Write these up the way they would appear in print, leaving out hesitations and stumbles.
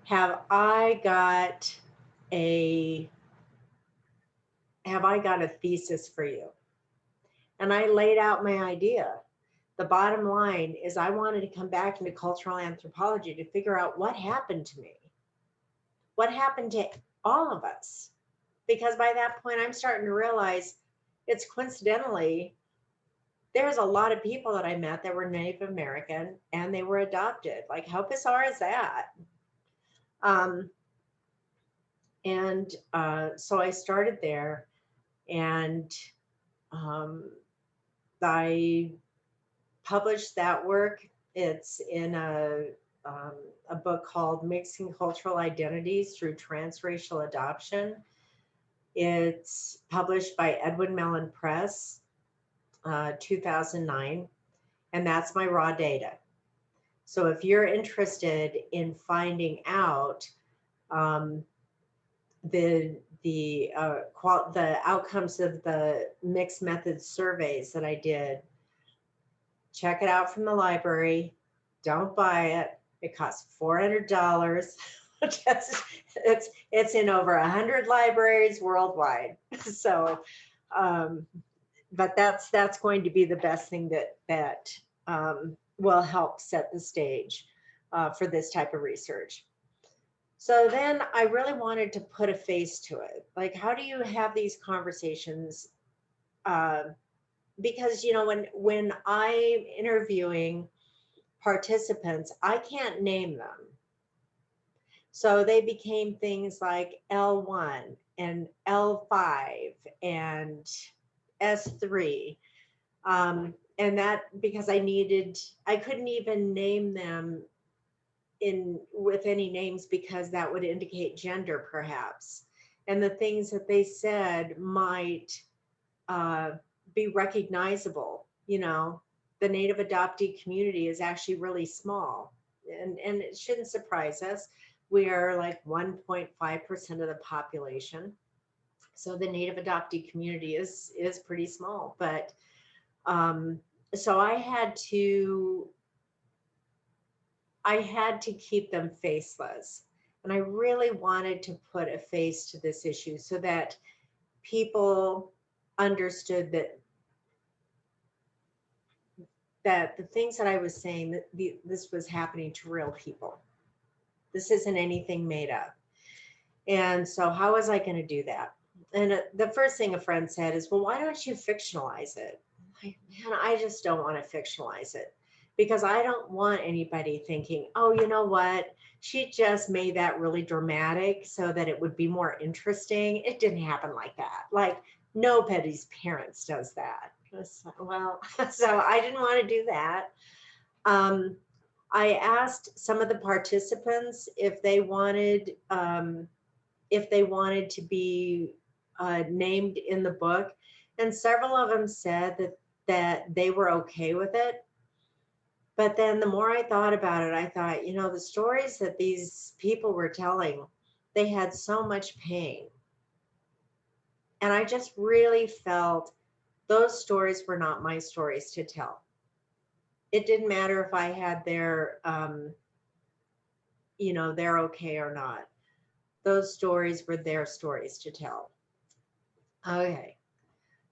have I got a thesis for you? And I laid out my idea. The bottom line is I wanted to come back into cultural anthropology to figure out what happened to me. What happened to all of us? Because by that point I'm starting to realize it's coincidentally there's a lot of people that I met that were Native American and they were adopted. Like, how bizarre is that? Um, and so I started there, and um, I published that work. It's in um, a book called Mixing Cultural Identities Through Transracial Adoption. It's published by Edwin Mellon Press, 2009, and that's my raw data. So if you're interested in finding out um, the outcomes of the mixed methods surveys that I did, check it out from the library. Don't buy it. It costs $400. It's in over 100 libraries worldwide. So, um, but that's going to be the best thing that will help set the stage for this type of research. So then I really wanted to put a face to it. Like, how do you have these conversations? Uh, because when I'm interviewing participants, I can't name them. So they became things like L1 and L5 and S3. And that because I couldn't even name them in with any names because that would indicate gender perhaps. And the things that they said might uh, be recognizable. The Native adoptee community is actually really small, and it shouldn't surprise us. We are like 1.5% of the population. So the Native adoptee community is pretty small, but um, so I had to keep them faceless. And I really wanted to put a face to this issue so that people understood that the things that I was saying, that this was happening to real people. This isn't anything made up. And so how was I going to do that? And the first thing a friend said is, well, why don't you fictionalize it? Man, I just don't want to fictionalize it because I don't want anybody thinking, oh, you know what? She just made that really dramatic so that it would be more interesting. It didn't happen like that. Like, nobody's parents does that. Well, so I didn't want to do that. Um, I asked some of the participants if they wanted to be named in the book, and several of them said that they were okay with it. But then the more I thought about it, I thought, the stories that these people were telling, they had so much pain. And I just really felt those stories were not my stories to tell. It didn't matter if I had they're okay or not. Those stories were their stories to tell. Okay.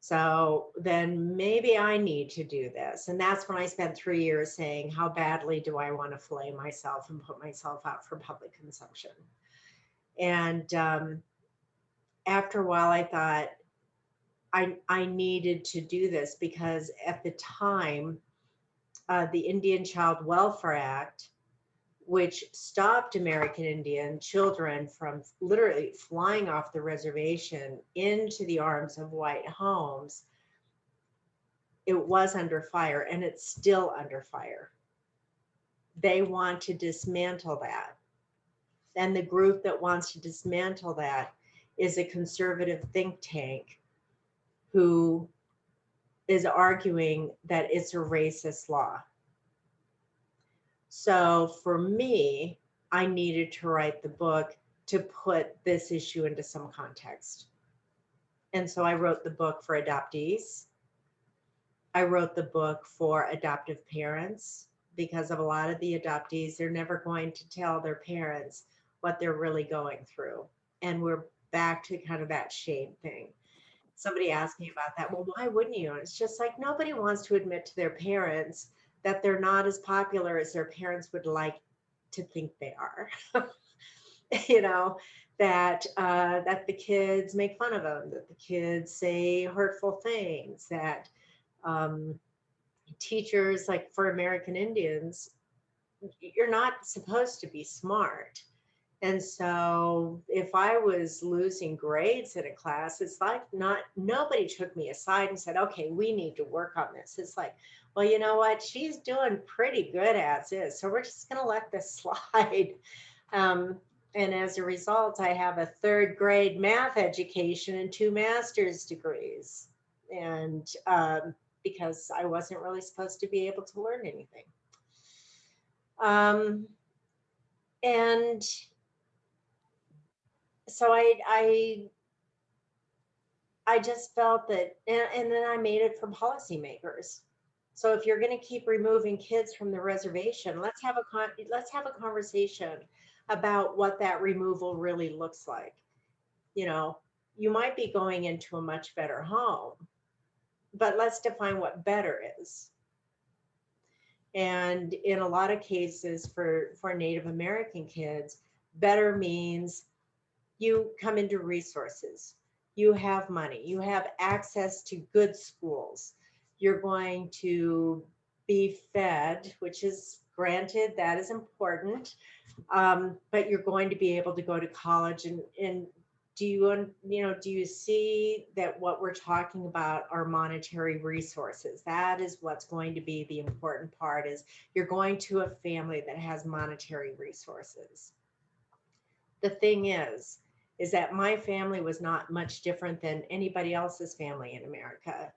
So then maybe I need to do this. And that's when I spent 3 years saying, how badly do I want to fillet myself and put myself out for public consumption? And after a while, I thought I needed to do this because at the time, the Indian Child Welfare Act, which stopped American Indian children from literally flying off the reservation into the arms of white homes, it was under fire, and it's still under fire. They want to dismantle that. And the group that wants to dismantle that is a conservative think tank who is arguing that it's a racist law. So for me, I needed to write the book to put this issue into some context. And so I wrote the book for adoptees. I wrote the book for adoptive parents because of a lot of the adoptees, they're never going to tell their parents what they're really going through. And we're back to kind of that shame thing. Somebody asked me about that. Well, why wouldn't you? And it's just like nobody wants to admit to their parents that they're not as popular as their parents would like to think they are. you know, that the kids make fun of them, that the kids say hurtful things, that um, teachers, like for American Indians, you're not supposed to be smart. And so if I was losing grades in a class, it's like not nobody took me aside and said, okay, we need to work on this. It's like, well, you know what? She's doing pretty good as is. So we're just going to let this slide. Um, and as a result, I have a third grade math education and 2 master's degrees. And because I wasn't really supposed to be able to learn anything. Um, and so I just felt that, and then I made it for policymakers. So if you're going to keep removing kids from the reservation, let's have a conversation about what that removal really looks like. You know, you might be going into a much better home, but let's define what better is. And in a lot of cases for Native American kids, better means you come into resources, you have money, you have access to good schools, you're going to be fed, which is granted, that is important, but you're going to be able to go to college. And do you see that what we're talking about are monetary resources? That is what's going to be the important part, is you're going to a family that has monetary resources. The thing is that my family was not much different than anybody else's family in America.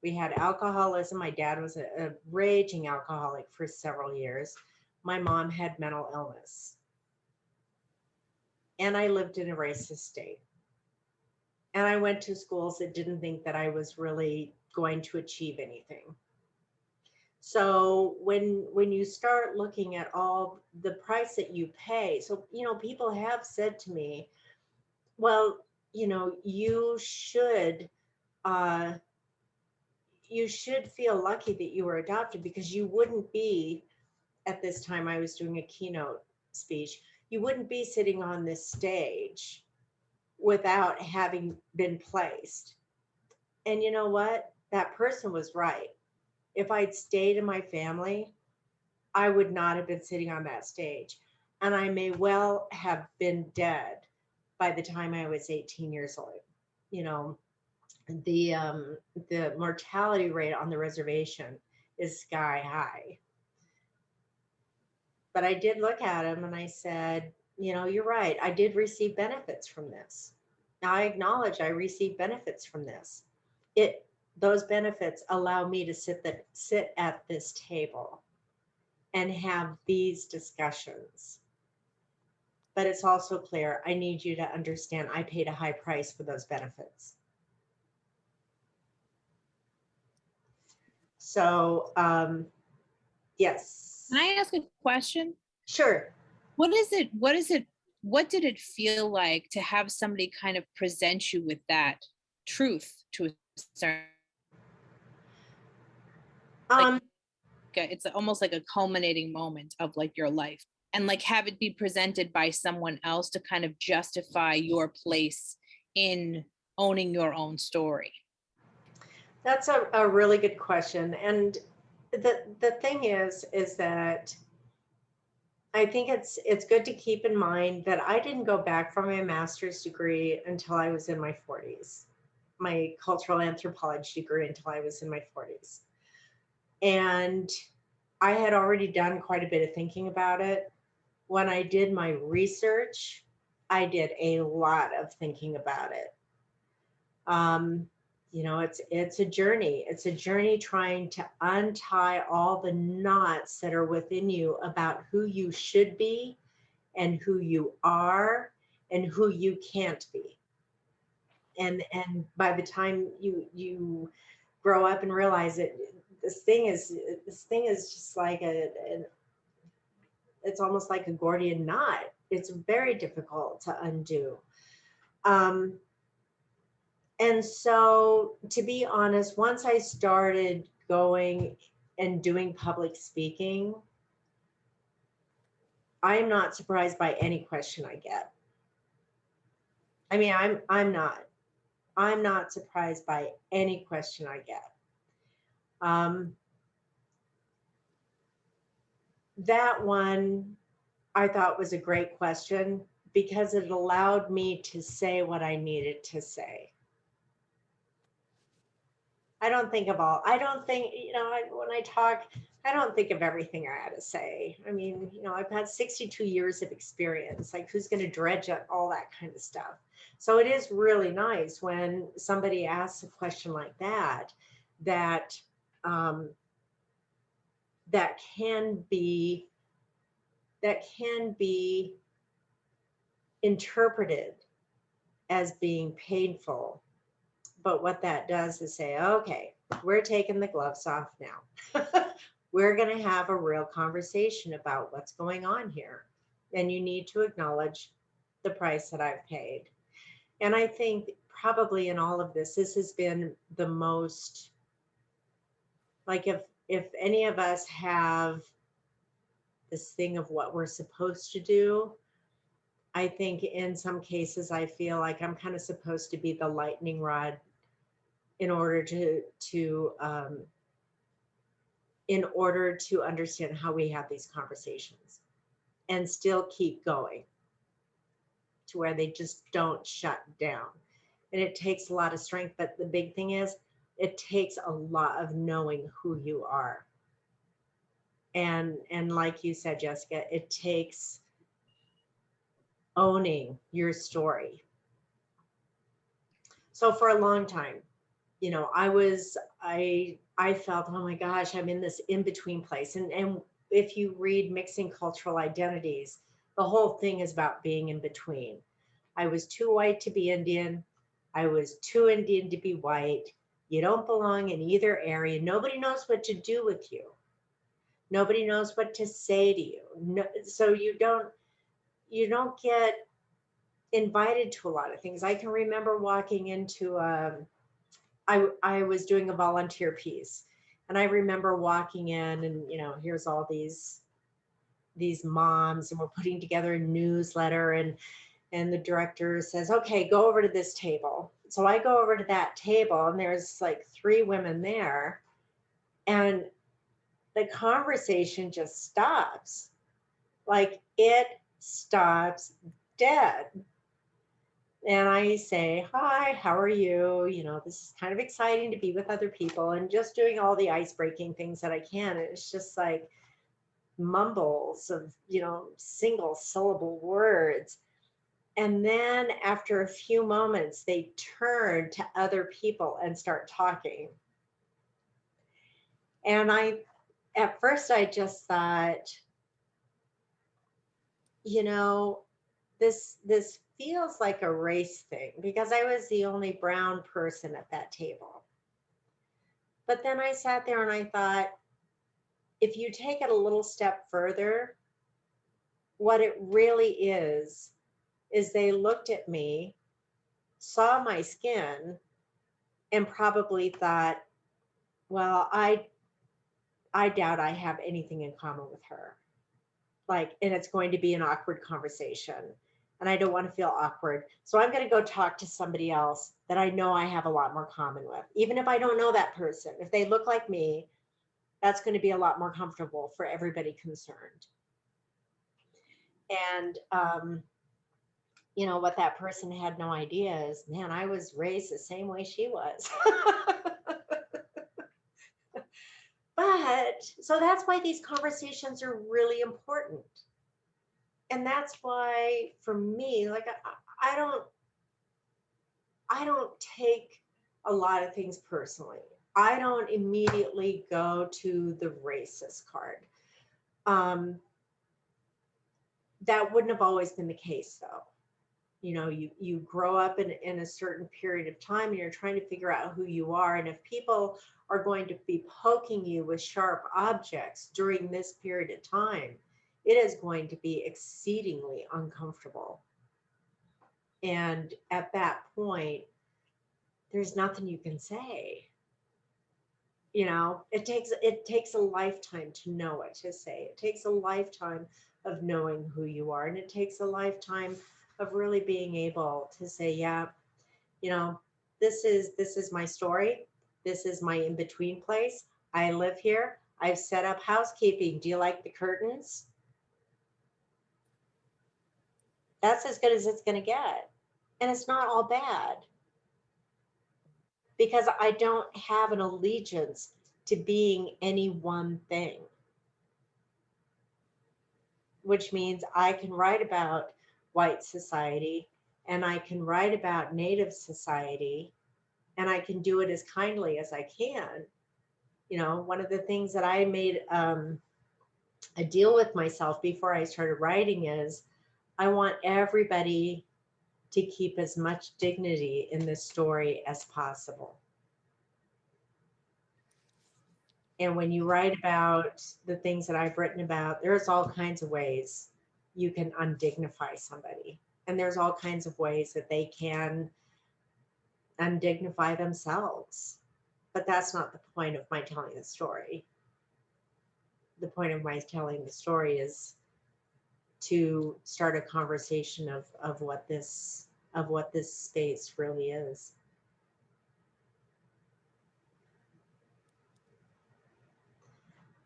We had alcoholism. My dad was a raging alcoholic for several years. My mom had mental illness. And I lived in a racist state. And I went to schools that didn't think that I was really going to achieve anything. So when you start looking at all the price that you pay, so people have said to me, well, uh, you should feel lucky that you were adopted, because you wouldn't be, at this time I was doing a keynote speech, you wouldn't be sitting on this stage without having been placed. And you know what? That person was right. If I'd stayed in my family, I would not have been sitting on that stage. And I may well have been dead by the time I was 18 years old. You know, the mortality rate on the reservation is sky high. But I did look at him and I said, you're right. I did receive benefits from this. Now I acknowledge I received benefits from this. Those benefits allow me to sit at this table and have these discussions. But it's also clear, I need you to understand I paid a high price for those benefits. So, yes. Can I ask a question? Sure. What did it feel like to have somebody kind of present you with that truth to a certain, it's almost like a culminating moment of like your life, and like have it be presented by someone else to kind of justify your place in owning your own story? That's a really good question. And the thing is that I think it's good to keep in mind that I didn't go back for my master's degree until I was in my 40s, my cultural anthropology degree until I was in my 40s. And I had already done quite a bit of thinking about it. When I did my research, I did a lot of thinking about it. It's a journey. It's a journey trying to untie all the knots that are within you about who you should be and who you are and who you can't be. And by the time you grow up and realize it, this thing is just like it's almost like a Gordian knot. it's very difficult to undo. Um, and so, to be honest, once I started going and doing public speaking, I am not surprised by any question I get. I mean, I'm not surprised by any question I get. Um, that one I thought was a great question because it allowed me to say what I needed to say. I don't think, when I talk, I don't think of everything I had to say. I mean, I've had 62 years of experience. Like, who's going to dredge up all that kind of stuff? So it is really nice when somebody asks a question like that, that, um, that can be, that can be interpreted as being painful. But what that does is say, okay, we're taking the gloves off now. We're going to have a real conversation about what's going on here. And you need to acknowledge the price that I've paid. And I think probably in all of this has been the most, like, if any of us have this thing of what we're supposed to do, I think in some cases I feel like I'm kind of supposed to be the lightning rod in order to in order to understand how we have these conversations and still keep going to where they just don't shut down. And it takes a lot of strength, but the big thing is it takes a lot of knowing who you are. And like you said, Jessica, it takes owning your story. So for a long time, I felt, oh my gosh, I'm in this in-between place. And if you read Mixing Cultural Identities, the whole thing is about being in between. I was too white to be Indian. I was too Indian to be white. You don't belong in either area. Nobody knows what to do with you. Nobody knows what to say to you. No, so you don't get invited to a lot of things. I can remember walking into I was doing a volunteer piece, and I remember walking in, and here's all these moms, and we're putting together a newsletter, and the director says, okay, go over to this table. So I go over to that table, and there's like 3 women there, and the conversation just stops. Like, it stops dead. And I say, hi, how are you? This is kind of exciting to be with other people, and just doing all the ice breaking things that I can. And it's just like mumbles of, single syllable words. And then after a few moments, they turn to other people and start talking. And at first I just thought, this feels like a race thing because I was the only brown person at that table. But then I sat there and I thought, if you take it a little step further, what it really is they looked at me, saw my skin, and probably thought, well, I doubt I have anything in common with her. Like, and it's going to be an awkward conversation. And I don't want to feel awkward. So I'm going to go talk to somebody else that I know I have a lot more common with. Even if I don't know that person, if they look like me, that's going to be a lot more comfortable for everybody concerned. And, what that person had no idea is, man, I was raised the same way she was. But so that's why these conversations are really important. And that's why for me, like, I don't take a lot of things personally. I don't immediately go to the racist card. That wouldn't have always been the case, though. You grow up in a certain period of time, and you're trying to figure out who you are. And if people are going to be poking you with sharp objects during this period of time, it is going to be exceedingly uncomfortable. And at that point, there's nothing you can say. You know, it takes a lifetime to know what to say. It takes a lifetime of knowing who you are, and it takes a lifetime of really being able to say, yeah, you know, this is my story. This is my in-between place. I live here. I've set up housekeeping. Do you like the curtains? That's as good as it's going to get. And it's not all bad because I don't have an allegiance to being any one thing, which means I can write about white society and I can write about Native society and I can do it as kindly as I can. You know, one of the things that I made a deal with myself before I started writing is I want everybody to keep as much dignity in this story as possible. And when you write about the things that I've written about, there's all kinds of ways you can undignify somebody. And there's all kinds of ways that they can undignify themselves. But that's not the point of my telling the story. The point of my telling the story is to start a conversation of what this space really is.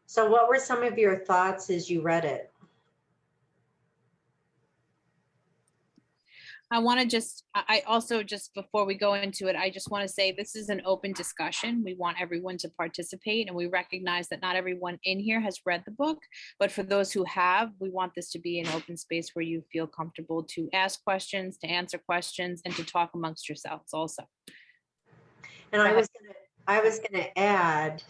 So what were some of your thoughts as you read it? I want to I also, just before we go into it, I just want to say this is an open discussion. We want everyone to participate, and we recognize that not everyone in here has read the book, but for those who have, we want this to be an open space where you feel comfortable to ask questions, to answer questions, and to talk amongst yourselves also. And I was gonna add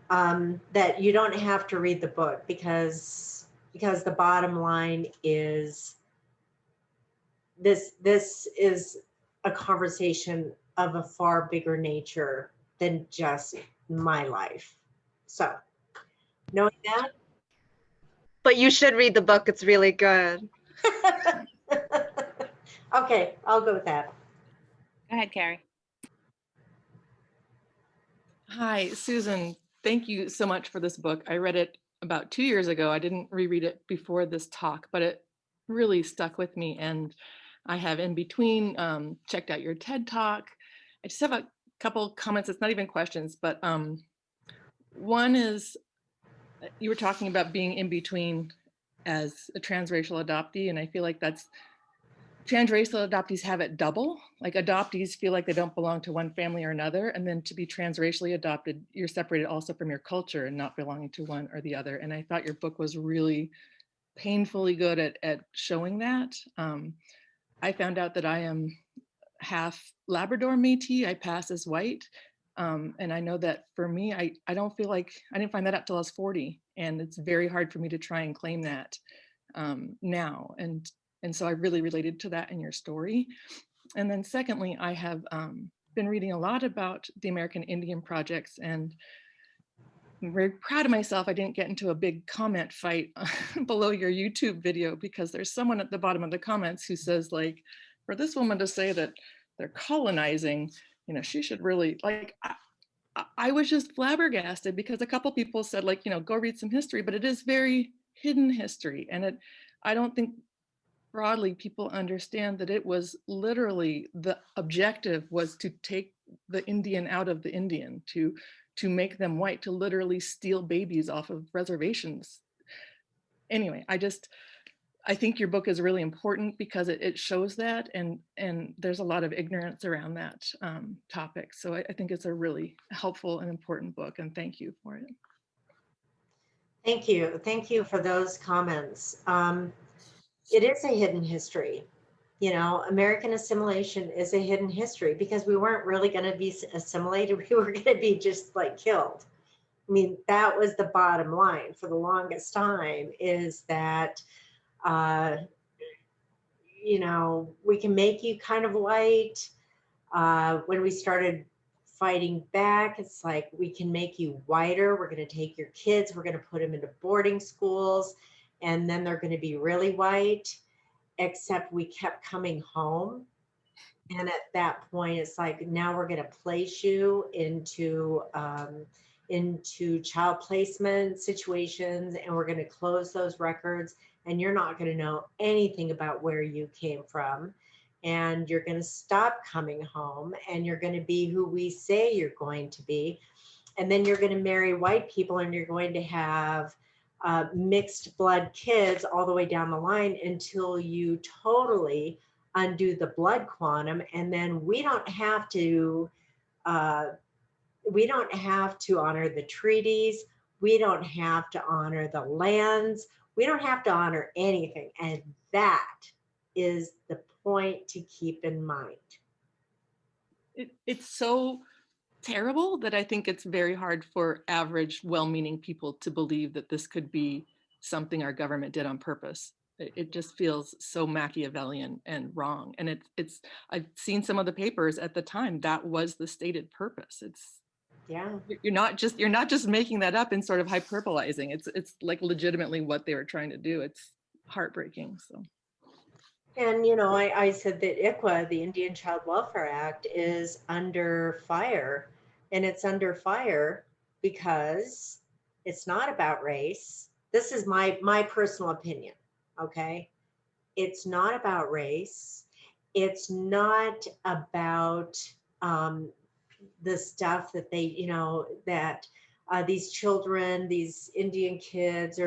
that you don't have to read the book because the bottom line is this is a conversation of a far bigger nature than just my life. So knowing that. But you should read the book. It's really good. Okay, I'll go with that. Go ahead, Carrie. Hi, Susan. Thank you so much for this book. I read it about 2 years ago. I didn't reread it before this talk, but it really stuck with me. And I have in between checked out your TED Talk. I just have a couple comments. It's not even questions, but one is you were talking about being in between as a transracial adoptee. And I feel like transracial adoptees have it double. Like adoptees feel like they don't belong to one family or another. And then to be transracially adopted, you're separated also from your culture and not belonging to one or the other. And I thought your book was really painfully good at showing that. I found out that I am half Labrador Métis. I pass as white. And I know that for me, I don't feel like, I didn't find that out till I was 40. And it's very hard for me to try and claim that now. And so I really related to that in your story. And then secondly, I have been reading a lot about the American Indian projects, and I'm very proud of myself. I didn't get into a big comment fight below your YouTube video, because there's someone at the bottom of the comments who says, like, for this woman to say that they're colonizing, you know, she should really, like, I was just flabbergasted, because a couple people said, like, you know, go read some history, but it is very hidden history. And I don't think broadly people understand that it was literally, the objective was to take the Indian out of the Indian, to make them white, to literally steal babies off of reservations. Anyway, I think your book is really important because it shows that, and there's a lot of ignorance around that topic. So I think it's a really helpful and important book, and thank you for it. Thank you. Thank you for those comments. It is a hidden history. You know, American assimilation is a hidden history because we weren't really going to be assimilated. We were going to be just like killed. I mean, that was the bottom line for the longest time, is that, you know, we can make you kind of white. When we started fighting back, it's like, we can make you whiter. We're going to take your kids. We're going to put them into boarding schools. and then they're going to be really white, except we kept coming home. And at that point, it's like, now we're going to place you into child placement situations, and we're going to close those records, and you're not going to know anything about where you came from. And you're going to stop coming home, and you're going to be who we say you're going to be. And then you're going to marry white people, and you're going to have mixed blood kids all the way down the line until you totally undo the blood quantum. And then we don't have to honor the treaties. We don't have to honor the lands. We don't have to honor anything. And that is the point to keep in mind. It's so terrible that I think it's very hard for average, well-meaning people to believe that this could be something our government did on purpose. It just feels so Machiavellian and wrong. And it's I've seen some of the papers at the time, that was the stated purpose. It's, yeah, you're not just making that up and sort of hyperbolizing. It's like legitimately what they were trying to do. It's heartbreaking. So. And, I said that ICWA, the Indian Child Welfare Act, is under fire. And it's under fire because it's not about race. This is my personal opinion, okay? It's not about race. It's not about the stuff that these children, these Indian kids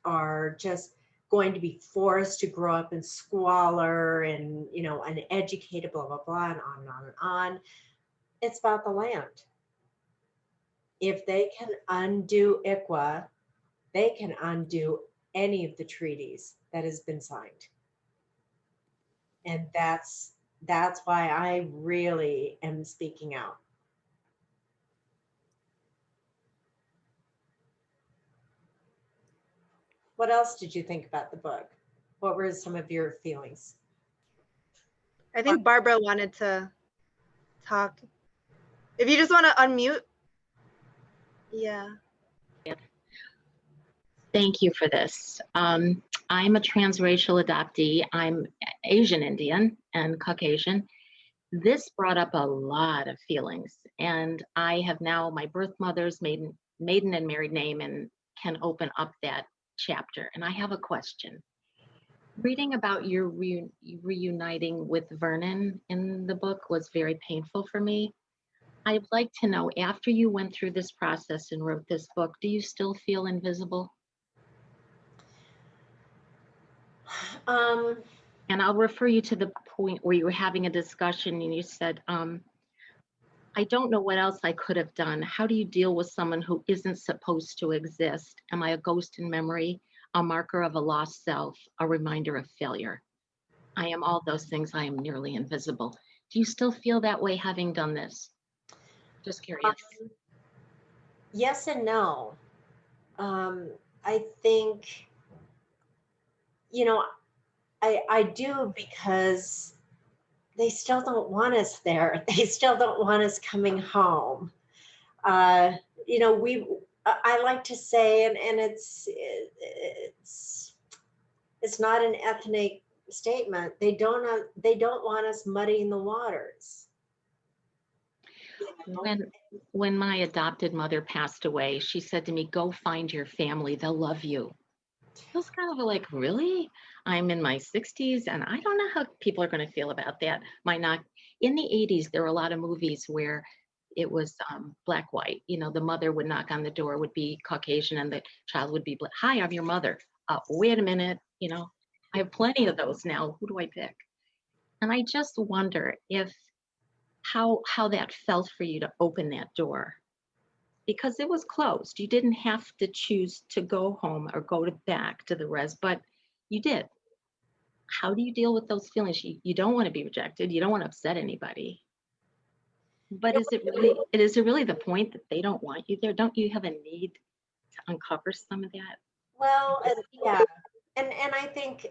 are just going to be forced to grow up in squalor and, uneducated, blah, blah, blah, and on and on and on. It's about the land. If they can undo ICWA, they can undo any of the treaties that has been signed. And that's why I really am speaking out. What else did you think about the book? What were some of your feelings? I think Barbara wanted to talk. If you just want to unmute. Yeah. Thank you for this. I'm a transracial adoptee. I'm Asian Indian and Caucasian. This brought up a lot of feelings, and I have now my birth mother's maiden and married name and can open up that chapter. And I have a question. Reading about your reuniting with Vernon in the book was very painful for me. I'd like to know, after you went through this process and wrote this book, do you still feel invisible? And I'll refer you to the point where you were having a discussion and you said, I don't know what else I could have done. How do you deal with someone who isn't supposed to exist? Am I a ghost in memory, a marker of a lost self, a reminder of failure? I am all those things. I am nearly invisible. Do you still feel that way having done this? Just curious. Yes and no. I think, I do, because they still don't want us there. They still don't want us coming home. I like to say, and it's not an ethnic statement. They don't want us muddying the waters. When my adopted mother passed away, she said to me, go find your family. They'll love you. I was kind of like, really? I'm in my 60s and I don't know how people are going to feel about that. In the 80s, there were a lot of movies where it was black, white. The mother would knock on the door, would be Caucasian, and the child would be black. Hi, I'm your mother. Wait a minute. I have plenty of those now. Who do I pick? And I just wonder how that felt for you to open that door, because it was closed. You didn't have to choose to go home or go back to the res, but you did. How do you deal with those feelings? You don't want to be rejected. You don't want to upset anybody. But is it really the point that they don't want you there? Don't you have a need to uncover some of that? Well, yeah. And I think,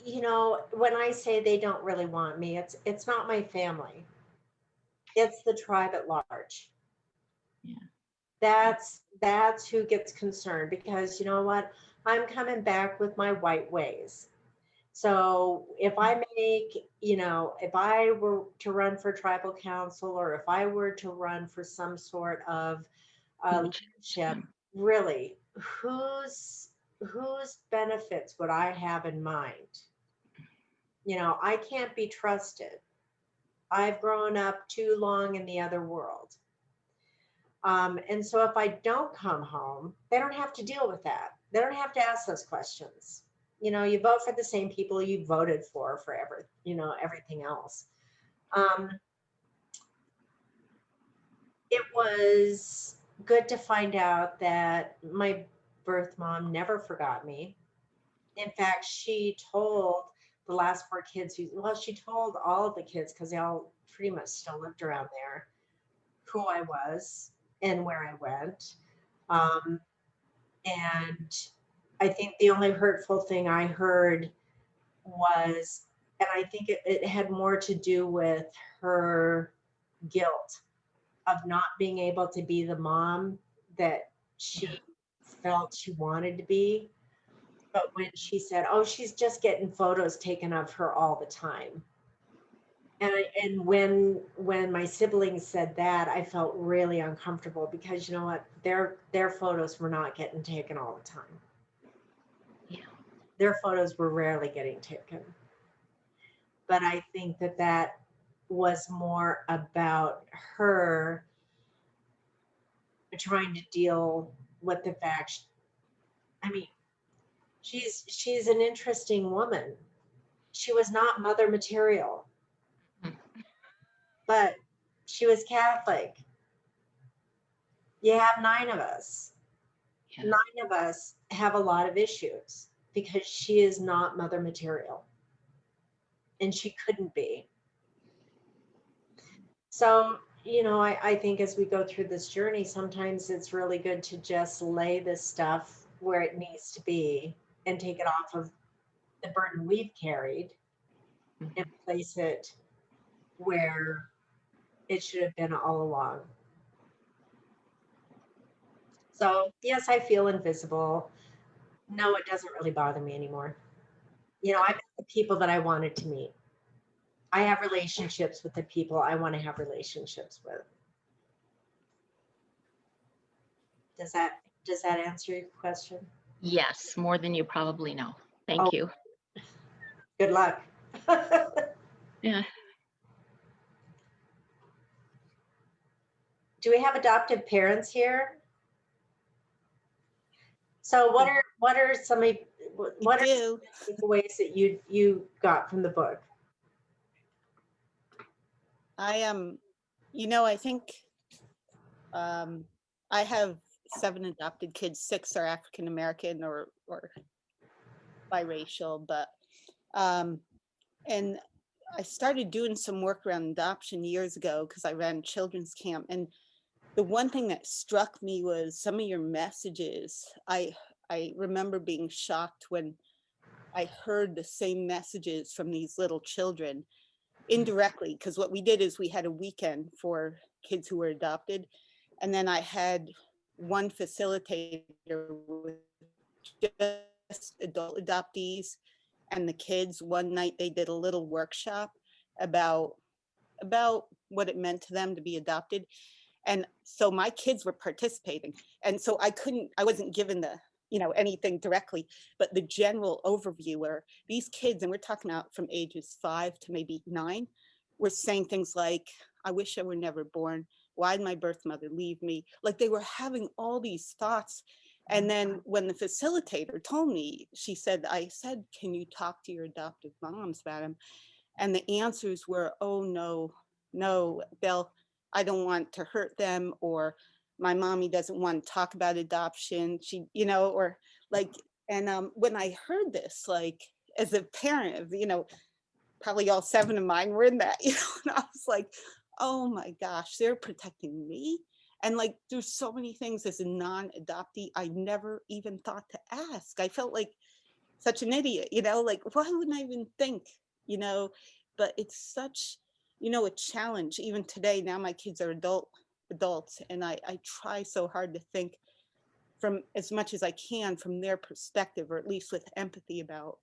when I say they don't really want me, it's not my family. It's the tribe at large. Yeah. That's who gets concerned, because you know what? I'm coming back with my white ways. So if I make, if I were to run for tribal council, or if I were to run for some sort of leadership, really, whose benefits would I have in mind? I can't be trusted. I've grown up too long in the other world. And so if I don't come home, they don't have to deal with that. They don't have to ask those questions. You vote for the same people you voted for forever, everything else. It was good to find out that my birth mom never forgot me. In fact, she told the last four kids she told all of the kids, because they all pretty much still lived around there, who I was and where I went. And I think the only hurtful thing I heard was, and I think it had more to do with her guilt of not being able to be the mom that she felt she wanted to be. But when she said, "Oh, she's just getting photos taken of her all the time," and when my siblings said that, I felt really uncomfortable, because you know what, their photos were not getting taken all the time. Yeah. Their photos were rarely getting taken. But I think that was more about her trying to deal with the fact. I mean, she's an interesting woman. She was not mother material, but she was Catholic. You have 9 of us. Yeah. 9 of us have a lot of issues, because she is not mother material, and she couldn't be. So, I think as we go through this journey, sometimes it's really good to just lay this stuff where it needs to be, and take it off of the burden we've carried, and place it where it should have been all along. So, yes, I feel invisible. No, it doesn't really bother me anymore. I met the people that I wanted to meet. I have relationships with the people I want to have relationships with. Does that answer your question? Yes, more than you probably know. Thank Oh. you. Good luck. Yeah. Do we have adoptive parents here? So what are some of what are some takeaways that you got from the book? I am, I think I have 7 adopted kids. 6 are African American or biracial, but and I started doing some work around adoption years ago because I ran children's camp, and the one thing that struck me was some of your messages. I remember being shocked when I heard the same messages from these little children indirectly, because what we did is we had a weekend for kids who were adopted, and then I had one facilitator with just adult adoptees and the kids. One night they did a little workshop about what it meant to them to be adopted, and so my kids were participating, and so I wasn't given the anything directly, but the general overview where these kids, and we're talking about from ages 5 to maybe 9, were saying things like, "I wish I were never born. Why did my birth mother leave me?" Like, they were having all these thoughts. And then when the facilitator told me, I said, "Can you talk to your adoptive moms about them?" And the answers were, "Oh, no, I don't want to hurt them," or "My mommy doesn't want to talk about adoption. She, or like," and when I heard this, like, as a parent of, probably all 7 of mine were in that, and I was like, oh my gosh, they're protecting me. And like, there's so many things as a non-adoptee I never even thought to ask. I felt like such an idiot, like, why wouldn't I even think, but it's such, a challenge even today. Now my kids are adults, and I try so hard to think from as much as I can from their perspective, or at least with empathy about,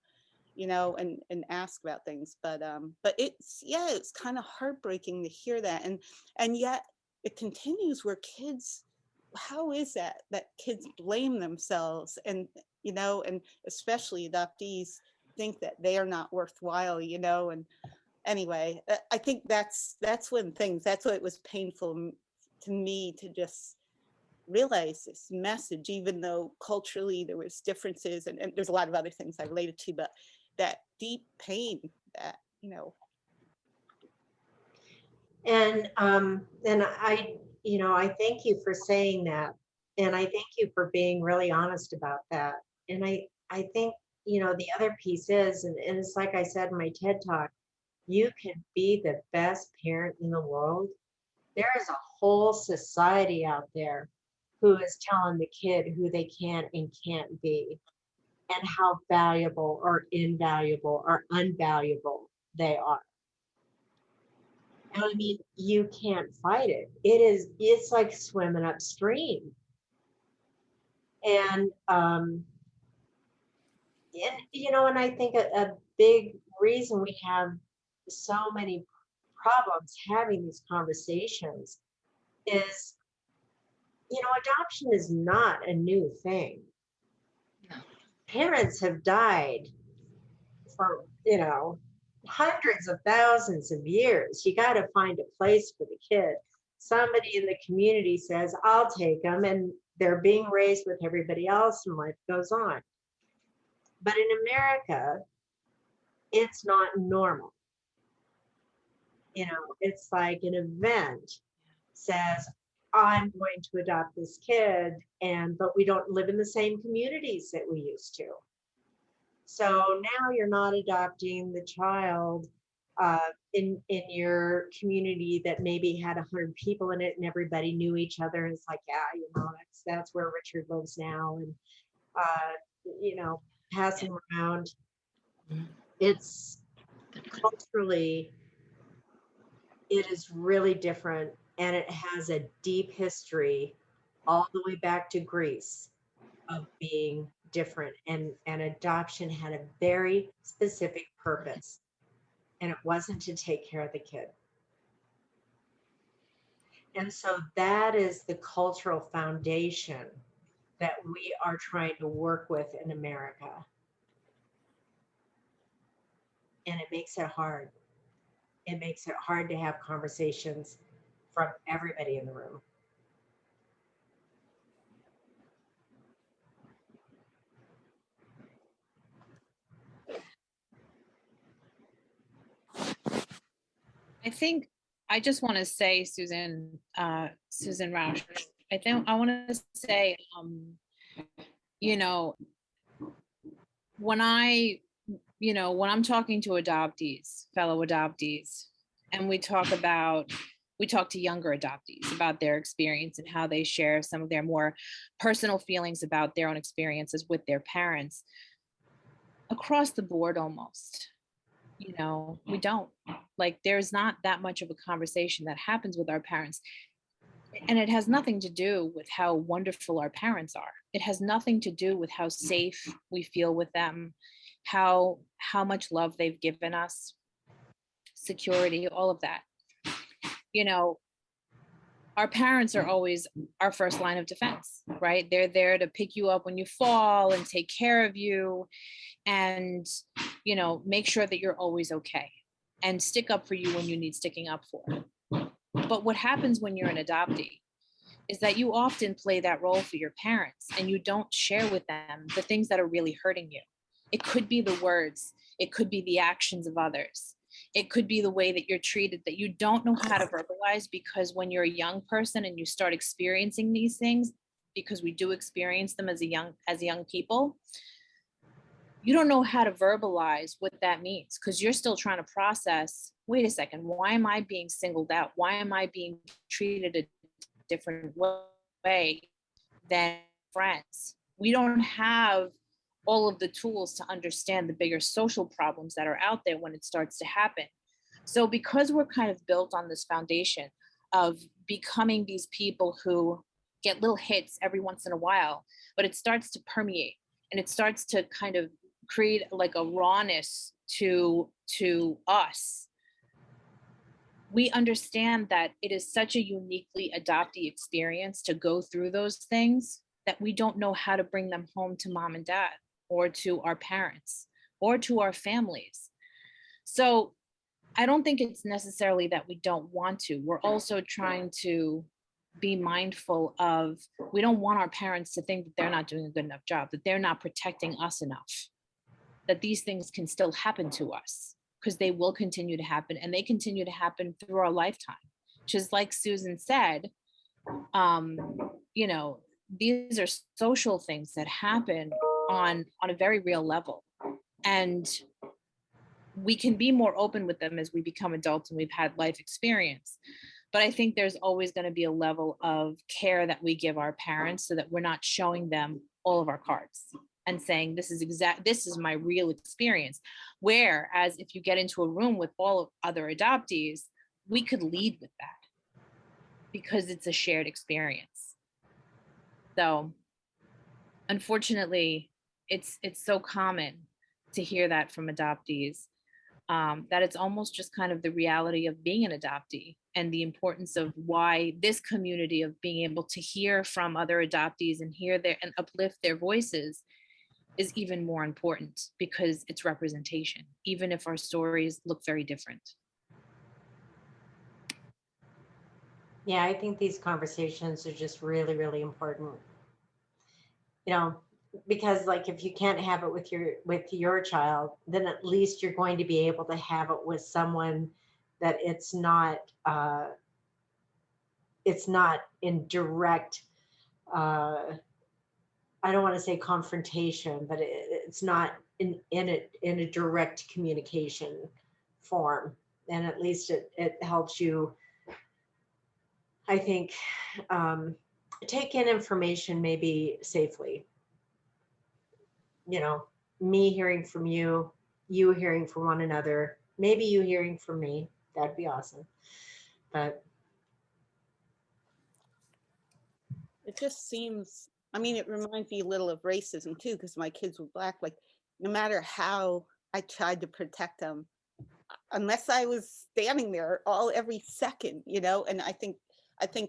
you know, and ask about things. But it's, yeah, it's kind of heartbreaking to hear that. And yet it continues where kids, how is that kids blame themselves, and, you know, and especially adoptees think that they are not worthwhile, you know. And anyway, I think that's when things, that's why it was painful to me to just realize this message, even though culturally there was differences, and there's a lot of other things I related to, but that deep pain that, you know. And I, you know, I thank you for saying that. And I thank you for being really honest about that. And I think, you know, the other piece is, and it's like I said in my TED talk, you can be the best parent in the world. There is a whole society out there who is telling the kid who they can and can't be, and how valuable or invaluable or unvaluable they are. And I mean, you can't fight it. It's like swimming upstream. And you know, and I think a big reason we have so many problems having these conversations is, you know, adoption is not a new thing. No. Parents have died for, you know, hundreds of thousands of years. You got to find a place for the kid. Somebody in the community says, I'll take them, and they're being raised with everybody else, and life goes on. But in America, it's not normal. You know, it's like an event says, I'm going to adopt this kid, but we don't live in the same communities that we used to. So now you're not adopting the child in your community that maybe had 100 people in it and everybody knew each other. And it's like, yeah, you know, that's where Richard lives now, and you know, passing around. It's culturally, it is really different, and it has a deep history all the way back to Greece of being different, and adoption had a very specific purpose, and it wasn't to take care of the kid. And so that is the cultural foundation that we are trying to work with in America, and it makes it hard. It makes it hard to have conversations from everybody in the room. I think I just want to say, Susan Rausch, I think I want to say, you know, when I'm talking to adoptees, fellow adoptees, and we talk to younger adoptees about their experience and how they share some of their more personal feelings about their own experiences with their parents. Across the board, almost, you know, we don't, like, there's not that much of a conversation that happens with our parents. And it has nothing to do with how wonderful our parents are. It has nothing to do with how safe we feel with them, how much love they've given us, security, all of that. You know, our parents are always our first line of defense, right? They're there to pick you up when you fall and take care of you, and, you know, make sure that you're always okay, and stick up for you when you need sticking up for. But what happens when you're an adoptee is that you often play that role for your parents, and you don't share with them the things that are really hurting you. It could be the words, it could be the actions of others, it could be the way that you're treated that you don't know how to verbalize, because when you're a young person and you start experiencing these things, because we do experience them as young people, you don't know how to verbalize what that means, because you're still trying to process, wait a second, why am I being singled out? Why am I being treated a different way than friends? We don't have all of the tools to understand the bigger social problems that are out there when it starts to happen. So because we're kind of built on this foundation of becoming these people who get little hits every once in a while, but it starts to permeate and it starts to kind of create like a rawness to us. We understand that it is such a uniquely adoptee experience to go through those things that we don't know how to bring them home to mom and dad or to our parents or to our families. So I don't think it's necessarily that we don't want to. We're also trying to be mindful of, we don't want our parents to think that they're not doing a good enough job, that they're not protecting us enough, that these things can still happen to us, because they will continue to happen, and they continue to happen through our lifetime. Just like Susan said, you know, these are social things that happen on a very real level. And we can be more open with them as we become adults and we've had life experience. But I think there's always going to be a level of care that we give our parents so that we're not showing them all of our cards and saying, this is my real experience. Whereas if you get into a room with all other adoptees, we could lead with that because it's a shared experience. So unfortunately, it's so common to hear that from adoptees, that it's almost just kind of the reality of being an adoptee, and the importance of why this community of being able to hear from other adoptees and hear their and uplift their voices is even more important, because it's representation, even if our stories look very different. Yeah, I think these conversations are just really, really important. You know, because like if you can't have it with your child, then at least you're going to be able to have it with someone that it's not in direct, I don't want to say confrontation, but it's not in a direct communication form. And at least it helps you, I think, take in information maybe safely. You know, me hearing from you, you hearing from one another, maybe you hearing from me. That'd be awesome. But It just seems, I mean, it reminds me a little of racism too, because my kids were Black. Like, no matter how I tried to protect them, unless I was standing there every second, you know. And I think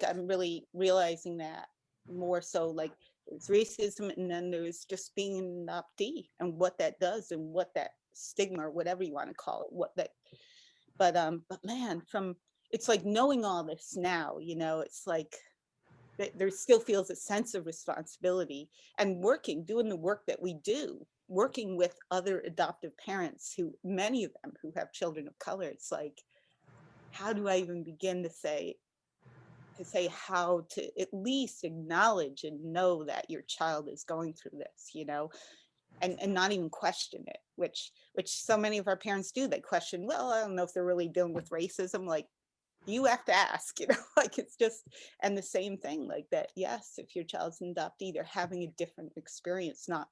I'm really realizing that more so. Like, there's racism, and then there's just being an adoptee and what that does, and what that stigma, or whatever you want to call it, what that. But man, it's like knowing all this now, you know, it's like there still feels a sense of responsibility, and doing the work that we do, working with other adoptive parents, who many of them who have children of color. It's like, how do I even begin to say how to at least acknowledge and know that your child is going through this, you know, and not even question it, which so many of our parents do. They question, well, I don't know if they're really dealing with racism. Like, you have to ask, you know, like, it's just, and the same thing, like that, yes, if your child's an adoptee, they're having a different experience, not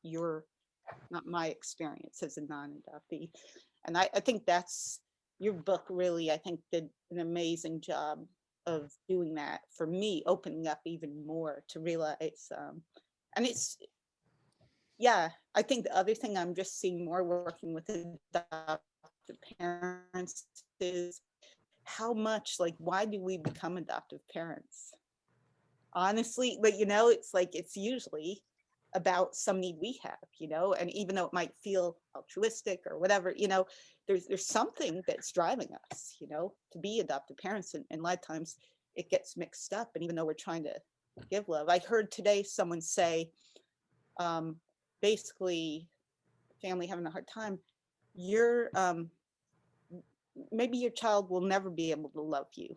my experience as a non-adoptee. And I think that's, your book really, I think, did an amazing job of doing that for me, opening up even more to realize, and it's, yeah, I think the other thing I'm just seeing more working with adoptive parents is how much, like, why do we become adoptive parents? Honestly, but you know, it's like, it's usually about some need we have, you know, and even though it might feel altruistic or whatever, you know, there's something that's driving us, you know, to be adoptive parents, and a lot of times it gets mixed up. And even though we're trying to give love, I heard today someone say, basically, family having a hard time, maybe your child will never be able to love you.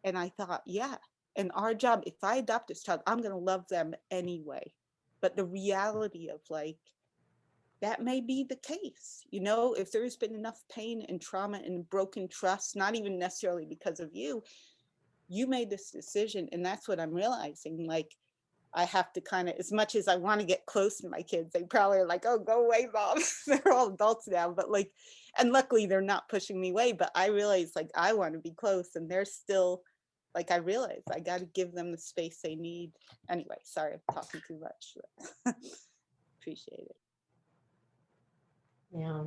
And I thought, yeah, and our job, if I adopt this child, I'm going to love them anyway. But the reality of, like, that may be the case, you know, if there's been enough pain and trauma and broken trust, not even necessarily because of you made this decision. And that's what I'm realizing. Like, I have to kind of, as much as I want to get close to my kids, they probably are like, oh, go away, mom. They're all adults now, but like, and luckily they're not pushing me away, but I realize, like, I want to be close, and they're still like, I realized I got to give them the space they need. Anyway, sorry, I'm talking too much. Appreciate it. Yeah.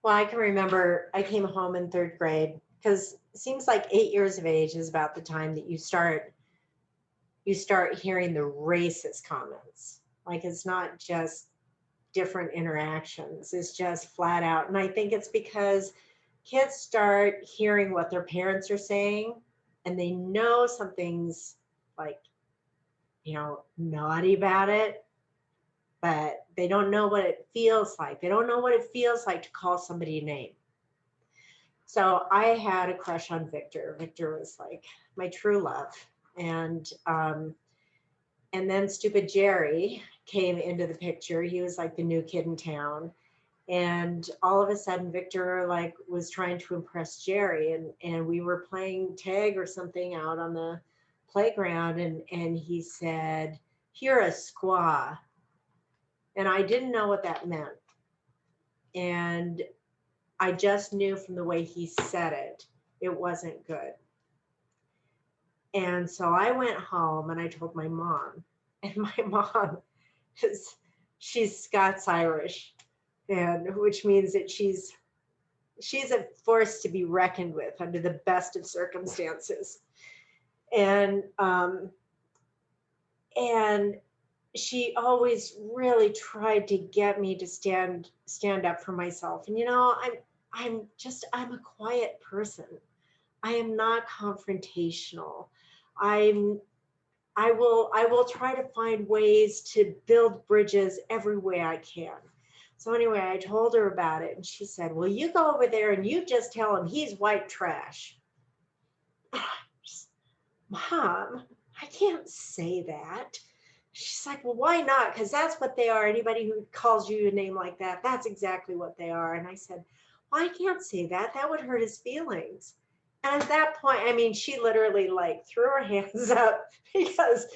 Well, I can remember I came home in third grade, because it seems like 8 years of age is about the time that you start hearing the racist comments. Like, it's not just different interactions, it's just flat out. And I think it's because kids start hearing what their parents are saying, and they know something's like, naughty about it, but they don't know what it feels like. They don't know what it feels like to call somebody a name. So I had a crush on Victor. Victor was like my true love. And then stupid Jerry came into the picture. He was like the new kid in town. And all of a sudden Victor like was trying to impress Jerry, and we were playing tag or something out on the playground, and he said, "You're a squaw." And I didn't know what that meant. And I just knew from the way he said it, it wasn't good. And so I went home and I told my mom, and my mom she's Scots Irish, and which means that she's a force to be reckoned with under the best of circumstances. And she always really tried to get me to stand up for myself. And I'm a quiet person. I am not confrontational. I will try to find ways to build bridges every way I can. So anyway, I told her about it, and she said, "Well, you go over there and you just tell him he's white trash." Mom, I can't say that. She's like, "Well, why not? Because that's what they are. Anybody who calls you a name like that, that's exactly what they are." And I said, "Well, I can't say that. That would hurt his feelings." And at that point, I mean, she literally like threw her hands up, because,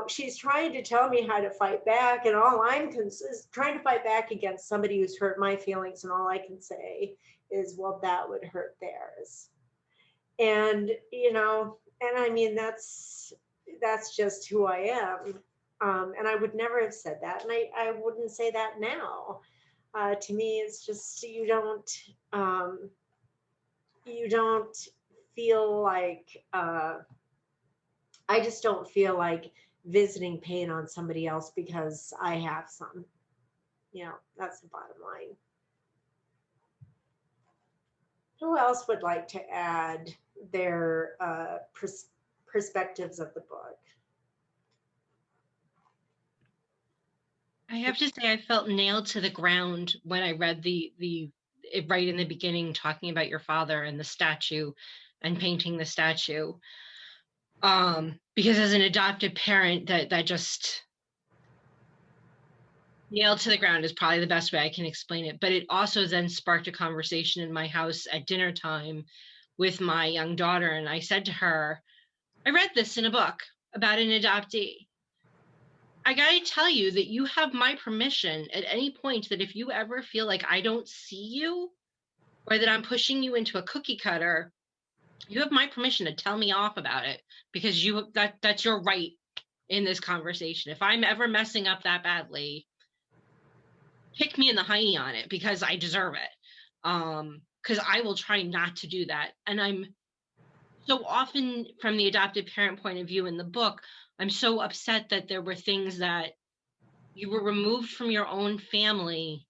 she's trying to tell me how to fight back. And all I'm is trying to fight back against somebody who's hurt my feelings. And all I can say is, well, that would hurt theirs. And, and I mean, that's just who I am. And I would never have said that. And I wouldn't say that now. To me, it's just, you don't feel like, I just don't feel like visiting pain on somebody else because I have some. That's the bottom line. Who else would like to add their perspectives of the book? I have to say, I felt nailed to the ground when I read it right in the beginning, talking about your father and the statue and painting the statue. Because as an adopted parent, that just nailed to the ground is probably the best way I can explain it. But it also then sparked a conversation in my house at dinner time with my young daughter. And I said to her, "I read this in a book about an adoptee. I got to tell you that you have my permission at any point that if you ever feel like I don't see you, or that I'm pushing you into a cookie cutter, you have my permission to tell me off about it, because that's your right in this conversation. If I'm ever messing up that badly, kick me in the hiney on it, because I deserve it. Because I will try not to do that." And I'm so often, from the adopted parent point of view in the book, I'm so upset that there were things that you were removed from your own family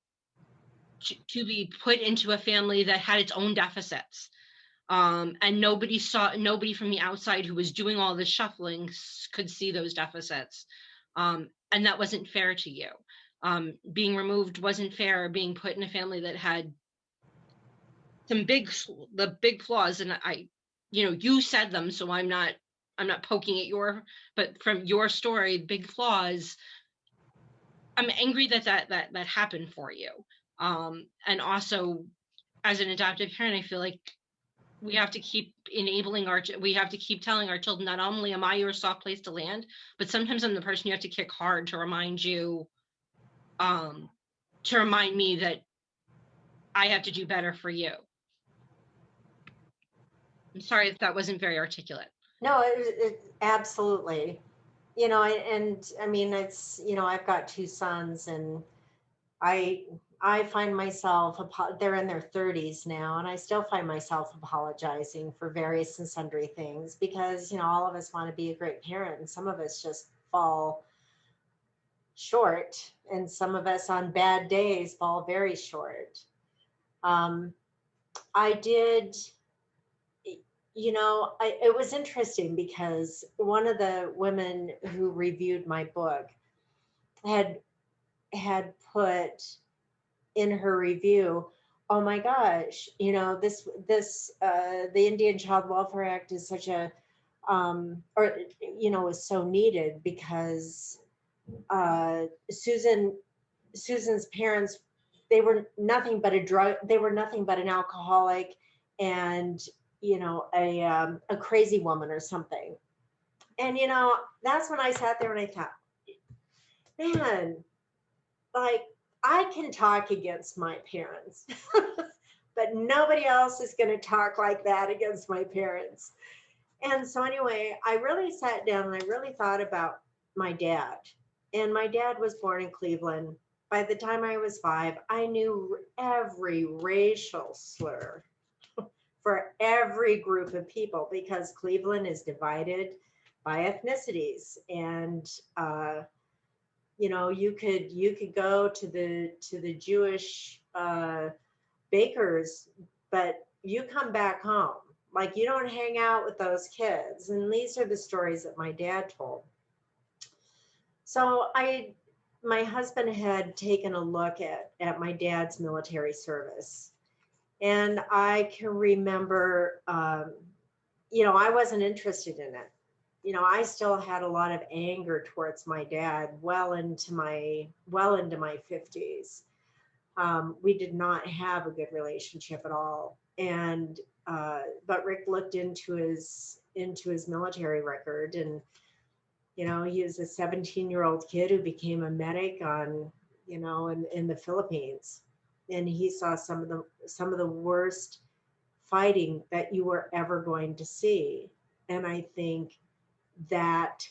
to be put into a family that had its own deficits. And nobody from the outside who was doing all the shuffling could see those deficits. And that wasn't fair to you. Being removed wasn't fair. Being put in a family that had the big flaws, and you said them, so I'm not poking at but from your story, big flaws. I'm angry that happened for you. And also, as an adoptive parent, I feel like we have to keep we have to keep telling our children, not only am I your soft place to land, but sometimes I'm the person you have to kick hard to remind you, to remind me that I have to do better for you. I'm sorry if that wasn't very articulate. No, it absolutely. And I mean, it's, I've got two sons, and I I find myself, they're in their 30s now, and I still find myself apologizing for various and sundry things because, all of us want to be a great parent, and some of us just fall short, and some of us on bad days fall very short. Um, I did, it was interesting because one of the women who reviewed my book had put in her review, oh my gosh, the Indian Child Welfare Act is such a is so needed because Susan's parents, they were nothing but an alcoholic and a crazy woman or something. And that's when I sat there and I thought, man, like, I can talk against my parents, but nobody else is going to talk like that against my parents. And so anyway, I really sat down and I really thought about my dad. And my dad was born in Cleveland. By the time I was 5, I knew every racial slur for every group of people because Cleveland is divided by ethnicities. And you could go to the Jewish bakers, but you come back home, like, you don't hang out with those kids. And these are the stories that my dad told. So my husband had taken a look at my dad's military service, and I can remember, I wasn't interested in it. I still had a lot of anger towards my dad well into my 50s. We did not have a good relationship at all. And but Rick looked into his military record, and he was a 17-year-old kid who became a medic in the Philippines, and he saw some of the worst fighting that you were ever going to see. And I think that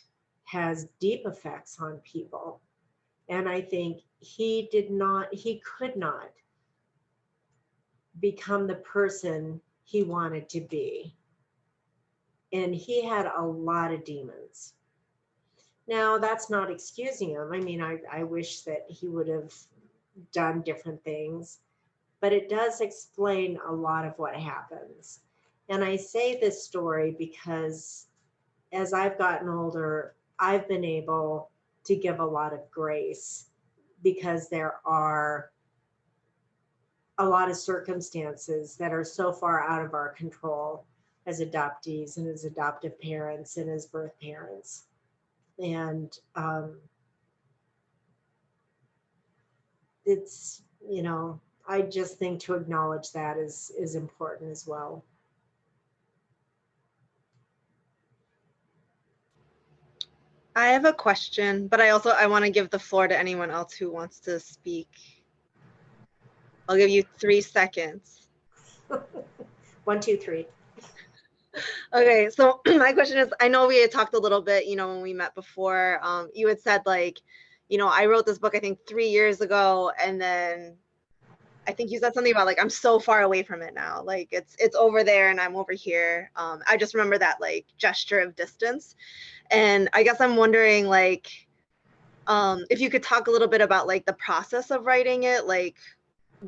has deep effects on people. And I think he could not become the person he wanted to be. And he had a lot of demons. Now, that's not excusing him. I mean, I wish that he would have done different things, but it does explain a lot of what happens. And I say this story because as I've gotten older, I've been able to give a lot of grace because there are a lot of circumstances that are so far out of our control as adoptees and as adoptive parents and as birth parents. And it's, I just think to acknowledge that is important as well. I have a question, but I want to give the floor to anyone else who wants to speak. I'll give you 3 seconds. 1, 2, 3. Okay, so my question is, I know we had talked a little bit, when we met before, you had said like, I wrote this book, I think 3 years ago, and then I think you said something about like, I'm so far away from it now. Like it's over there and I'm over here. I just remember that like gesture of distance. And I guess I'm wondering like, if you could talk a little bit about like the process of writing it, like,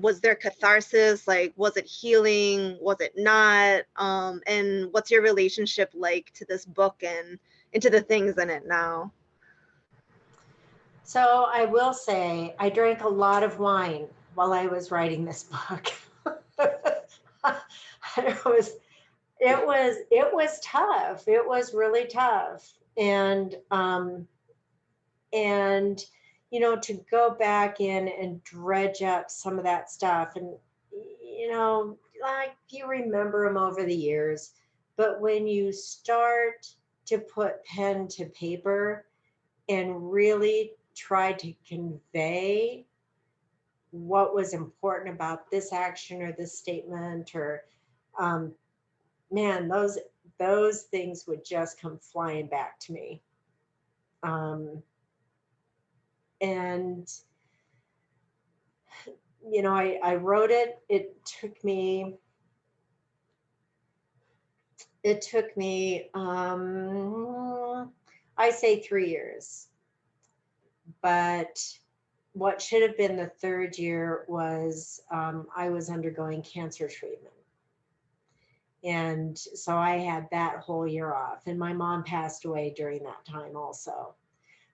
was there catharsis? Like, was it healing? Was it not? And what's your relationship like to this book and into the things in it now? So I will say I drank a lot of wine while I was writing this book. it was tough. It was really tough. And to go back in and dredge up some of that stuff, and like, you remember them over the years, but when you start to put pen to paper and really try to convey what was important about this action or this statement, or man, those things would just come flying back to me. And you know, I wrote it. It took me I say 3 years, but what should have been the third year was I was undergoing cancer treatment. And so I had that whole year off, and my mom passed away during that time also.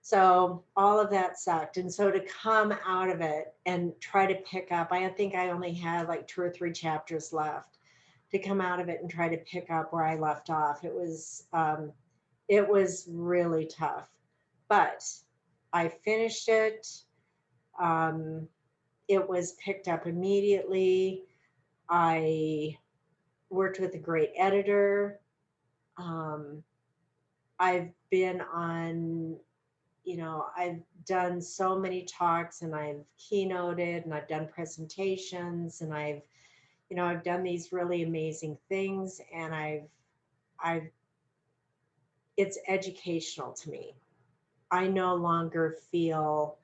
So all of that sucked. And so to come out of it and try to pick up, I think I only had like 2 or 3 chapters left, to come out of it and try to pick up where I left off. It was really tough, but I finished it. It was picked up immediately. I worked with a great editor. I've been on, you know, I've done so many talks, and I've keynoted, and I've done presentations, and I've done these really amazing things, and it's educational to me. I no longer feel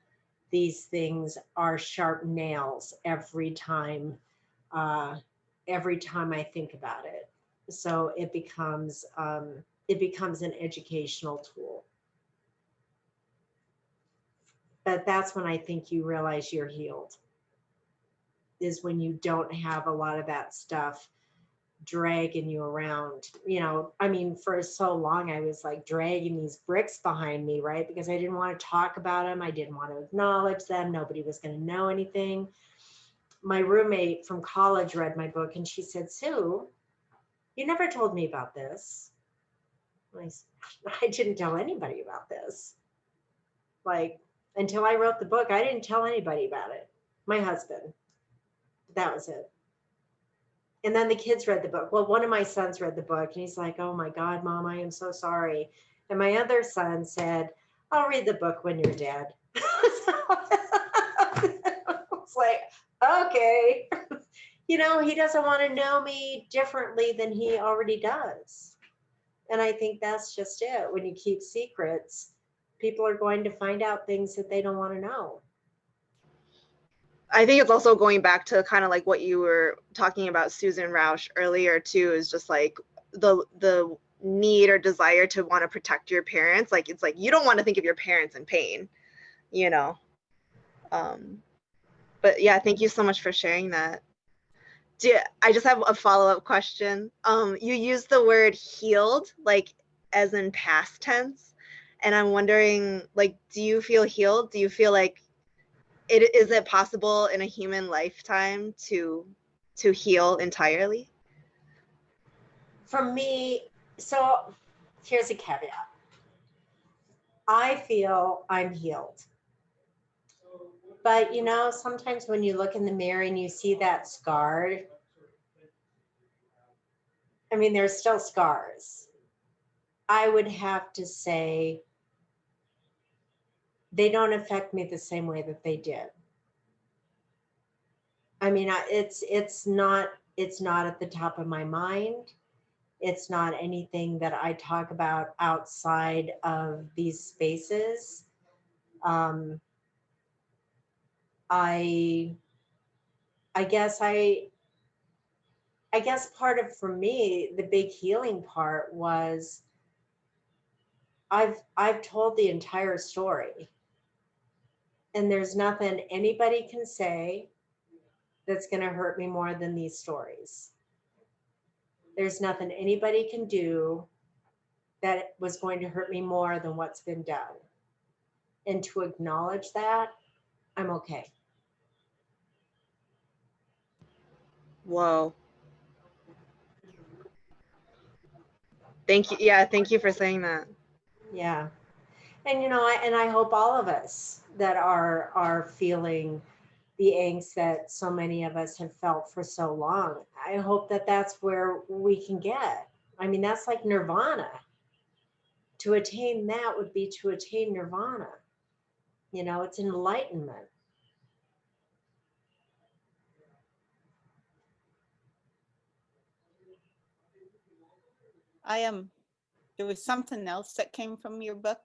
these things are sharp nails every time I think about it. So it becomes an educational tool. But that's when I think you realize you're healed, is when you don't have a lot of that stuff dragging you around. You know, I mean, for so long I was like dragging these bricks behind me, right? Because I didn't want to talk about them. I didn't want to acknowledge them. Nobody was going to know anything. My roommate from college read my book, and she said, "Sue, you never told me about this." I didn't tell anybody about this. Like, until I wrote the book, I didn't tell anybody about it. My husband. That was it. And then the kids read the book. Well, one of my sons read the book, and he's like, "Oh my God, Mom, I am so sorry." And my other son said, "I'll read the book when you're dead." It's like, okay. You know, he doesn't want to know me differently than he already does. And I think that's just it. When you keep secrets, people are going to find out things that they don't want to know. I think it's also going back to kind of like what you were talking about, Susan Rausch, earlier too, is just like the need or desire to want to protect your parents. Like, it's like you don't want to think of your parents in pain, you know. But yeah, thank you so much for sharing that. I just have a follow-up question. You used the word healed, like as in past tense, and I'm wondering, like, do you feel healed? Do you feel like is it possible in a human lifetime to heal entirely? For me, so here's a caveat. I feel I'm healed. But you know, sometimes when you look in the mirror and you see that scar, I mean, there's still scars. I would have to say they don't affect me the same way that they did. I mean, it's not at the top of my mind. It's not anything that I talk about outside of these spaces. I guess part of, for me, the big healing part was I've told the entire story, and there's nothing anybody can say that's going to hurt me more than these stories. There's nothing anybody can do that was going to hurt me more than what's been done. And to acknowledge that, I'm okay. Whoa. Thank you. Yeah, thank you for saying that. Yeah. And you know, I hope all of us that are feeling the angst that so many of us have felt for so long, I hope that that's where we can get. I mean, that's like nirvana. To attain that would be to attain nirvana. You know, it's enlightenment. There was something else that came from your book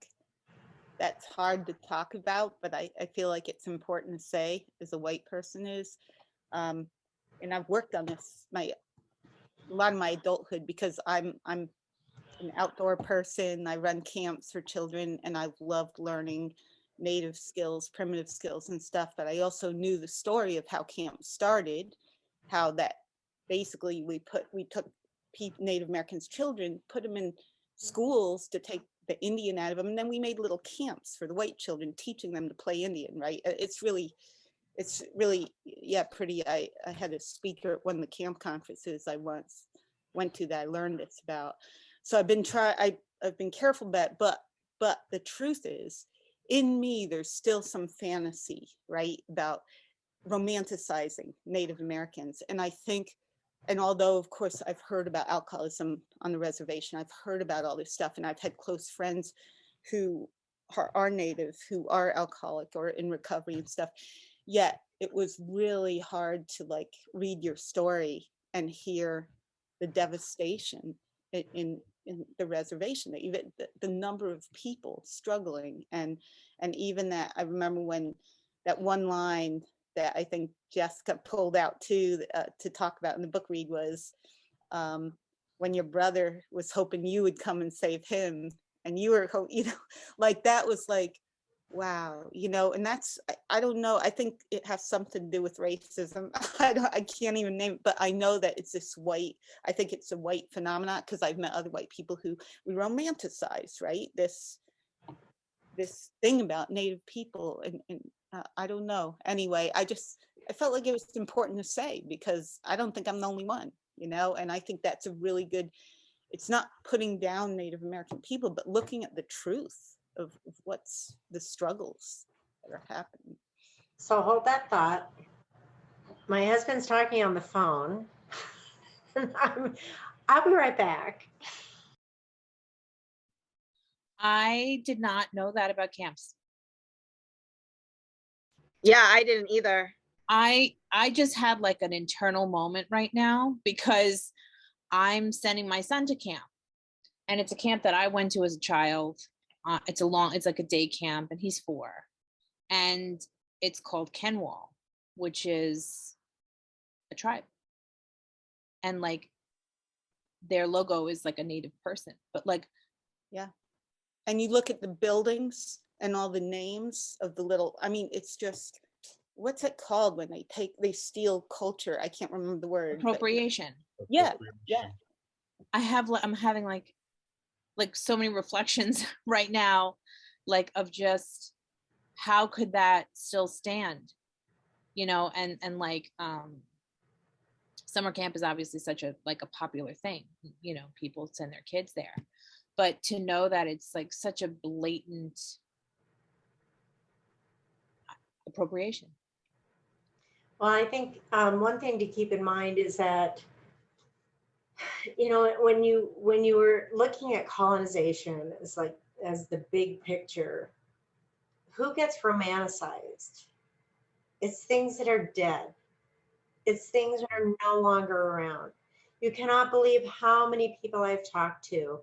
that's hard to talk about, but I feel like it's important to say as a white person is, and I've worked on this a lot of my adulthood because I'm an outdoor person. I run camps for children, and I've loved learning native skills, primitive skills and stuff. But I also knew the story of how camp started, how that basically we took Native Americans children, put them in schools to take the Indian out of them, and then we made little camps for the white children, teaching them to play Indian, right? It's really, yeah, pretty. I had a speaker at one of the camp conferences I once went to that I learned this about. So I've been careful about it, but the truth is, in me, there's still some fantasy, right, about romanticizing Native Americans. And I think, and although of course I've heard about alcoholism on the reservation, I've heard about all this stuff, and I've had close friends who are Native, who are alcoholic or in recovery and stuff, yet it was really hard to like read your story and hear the devastation in the reservation, that even the number of people struggling, and even that I remember when that one line that I think Jessica pulled out too to talk about in the book read was when your brother was hoping you would come and save him, and you were, like that was like, wow, and that's, I don't know, I think it has something to do with racism. I can't even name it, but I know that it's this white, I think it's a white phenomenon because I've met other white people who we romanticize, right? This thing about Native people, and I don't know. Anyway, I felt like it was important to say because I don't think I'm the only one, and I think that's a really good, it's not putting down Native American people, but looking at the truth of what's the struggles that are happening. So hold that thought. My husband's talking on the phone. I'll be right back. I did not know that about camps. Yeah, I didn't either. I just had like an internal moment right now because I'm sending my son to camp, and it's a camp that I went to as a child. It's like a day camp, and he's 4, and it's called Kenwal, which is a tribe, and like their logo is like a Native person, but like, yeah. And you look at the buildings and all the names of the little, I mean, it's just, what's it called when they steal culture? I can't remember the word. Appropriation. Yeah. I'm having like so many reflections right now, like of just how could that still stand, and like summer camp is obviously such a popular thing, people send their kids there, but to know that it's like such a blatant appropriation. Well, I think one thing to keep in mind is that, when you were looking at colonization as the big picture, who gets romanticized? It's things that are dead. It's things that are no longer around. You cannot believe how many people I've talked to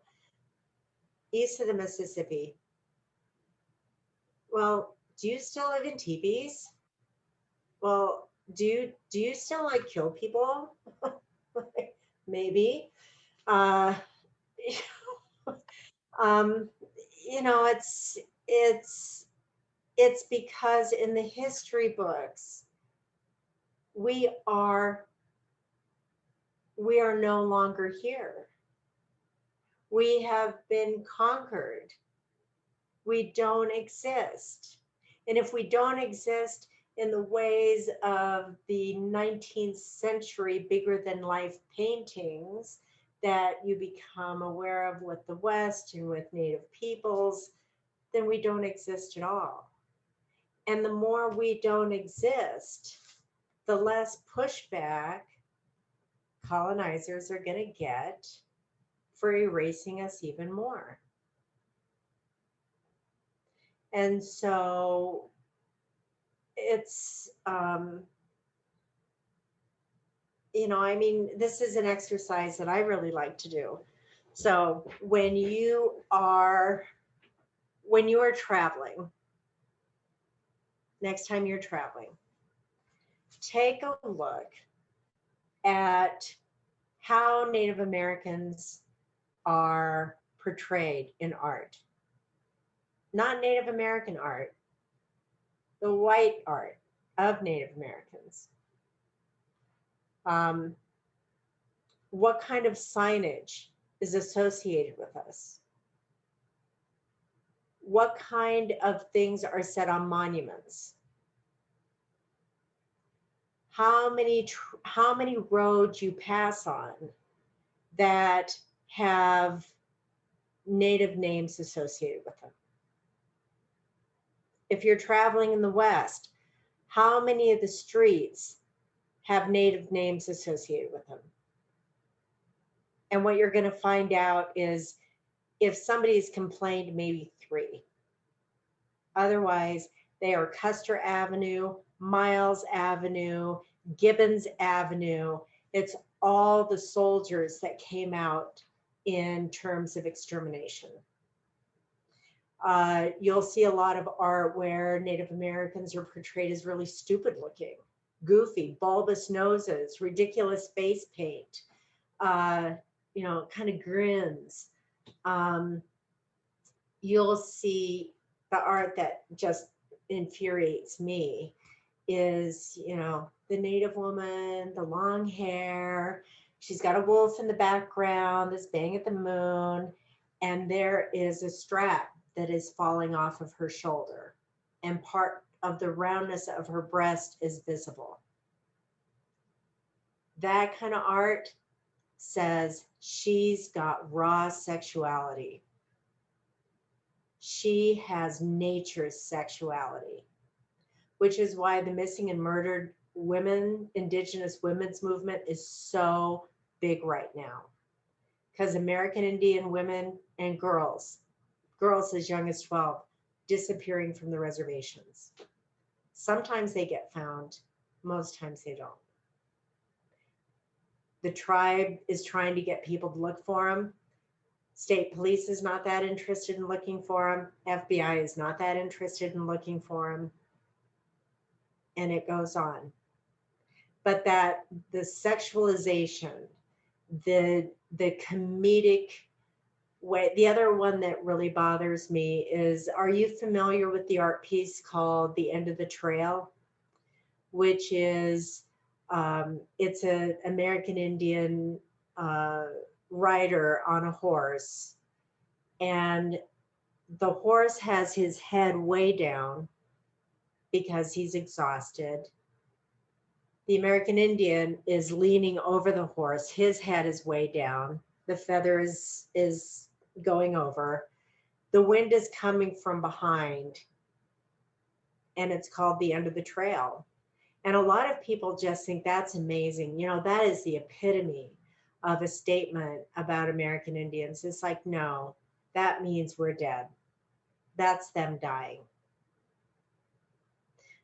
east of the Mississippi. Well, do you still live in teepees? Well, do you still like kill people? Maybe. It's because in the history books we are no longer here. We have been conquered. We don't exist. And if we don't exist in the ways of the 19th century bigger than life paintings that you become aware of with the West and with Native peoples, then we don't exist at all. And the more we don't exist, the less pushback colonizers are going to get for erasing us even more. And so it's, this is an exercise that I really like to do. So when you are traveling, next time you're traveling, take a look at how Native Americans are portrayed in art. Not Native American art, the white art of Native Americans. What kind of signage is associated with us? What kind of things are set on monuments? How many roads you pass on that have Native names associated with them? If you're traveling in the West, how many of the streets have Native names associated with them? And what you're going to find out is if somebody's complained, maybe 3. Otherwise, they are Custer Avenue, Miles Avenue, Gibbons Avenue. It's all the soldiers that came out in terms of extermination. You'll see a lot of art where Native Americans are portrayed as really stupid looking, goofy, bulbous noses, ridiculous face paint, kind of grins. You'll see the art that just infuriates me is, the Native woman, the long hair, she's got a wolf in the background that's baying at the moon, and there is a strap that is falling off of her shoulder, and part of the roundness of her breast is visible. That kind of art says she's got raw sexuality. She has nature's sexuality, which is why the missing and murdered women, Indigenous women's movement is so big right now. Because American Indian women and girls as young as 12, disappearing from the reservations. Sometimes they get found, most times they don't. The tribe is trying to get people to look for them. State police is not that interested in looking for them. FBI is not that interested in looking for them. And it goes on. But that the sexualization, the comedic way, the other one that really bothers me is, are you familiar with the art piece called The End of the Trail? Which is, it's an American Indian rider on a horse, and the horse has his head way down because he's exhausted. The American Indian is leaning over the horse, his head is way down, the feather is going over, the wind is coming from behind, and it's called The End of the Trail. And a lot of people just think that's amazing. That is the epitome of a statement about American Indians. It's like, no, that means we're dead. That's them dying.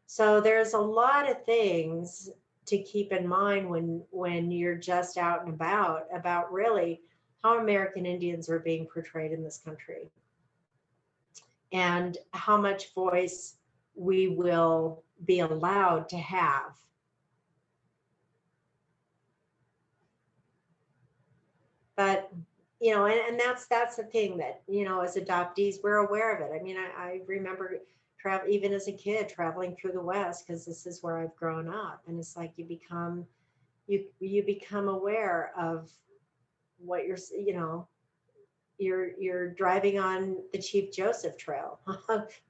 So there's a lot of things to keep in mind when you're just out and about really how American Indians are being portrayed in this country and how much voice we will be allowed to have. But, and that's the thing that, as adoptees, we're aware of it. I mean, I remember even as a kid traveling through the West, because this is where I've grown up. And it's like you become aware of what you're driving on the Chief Joseph Trail.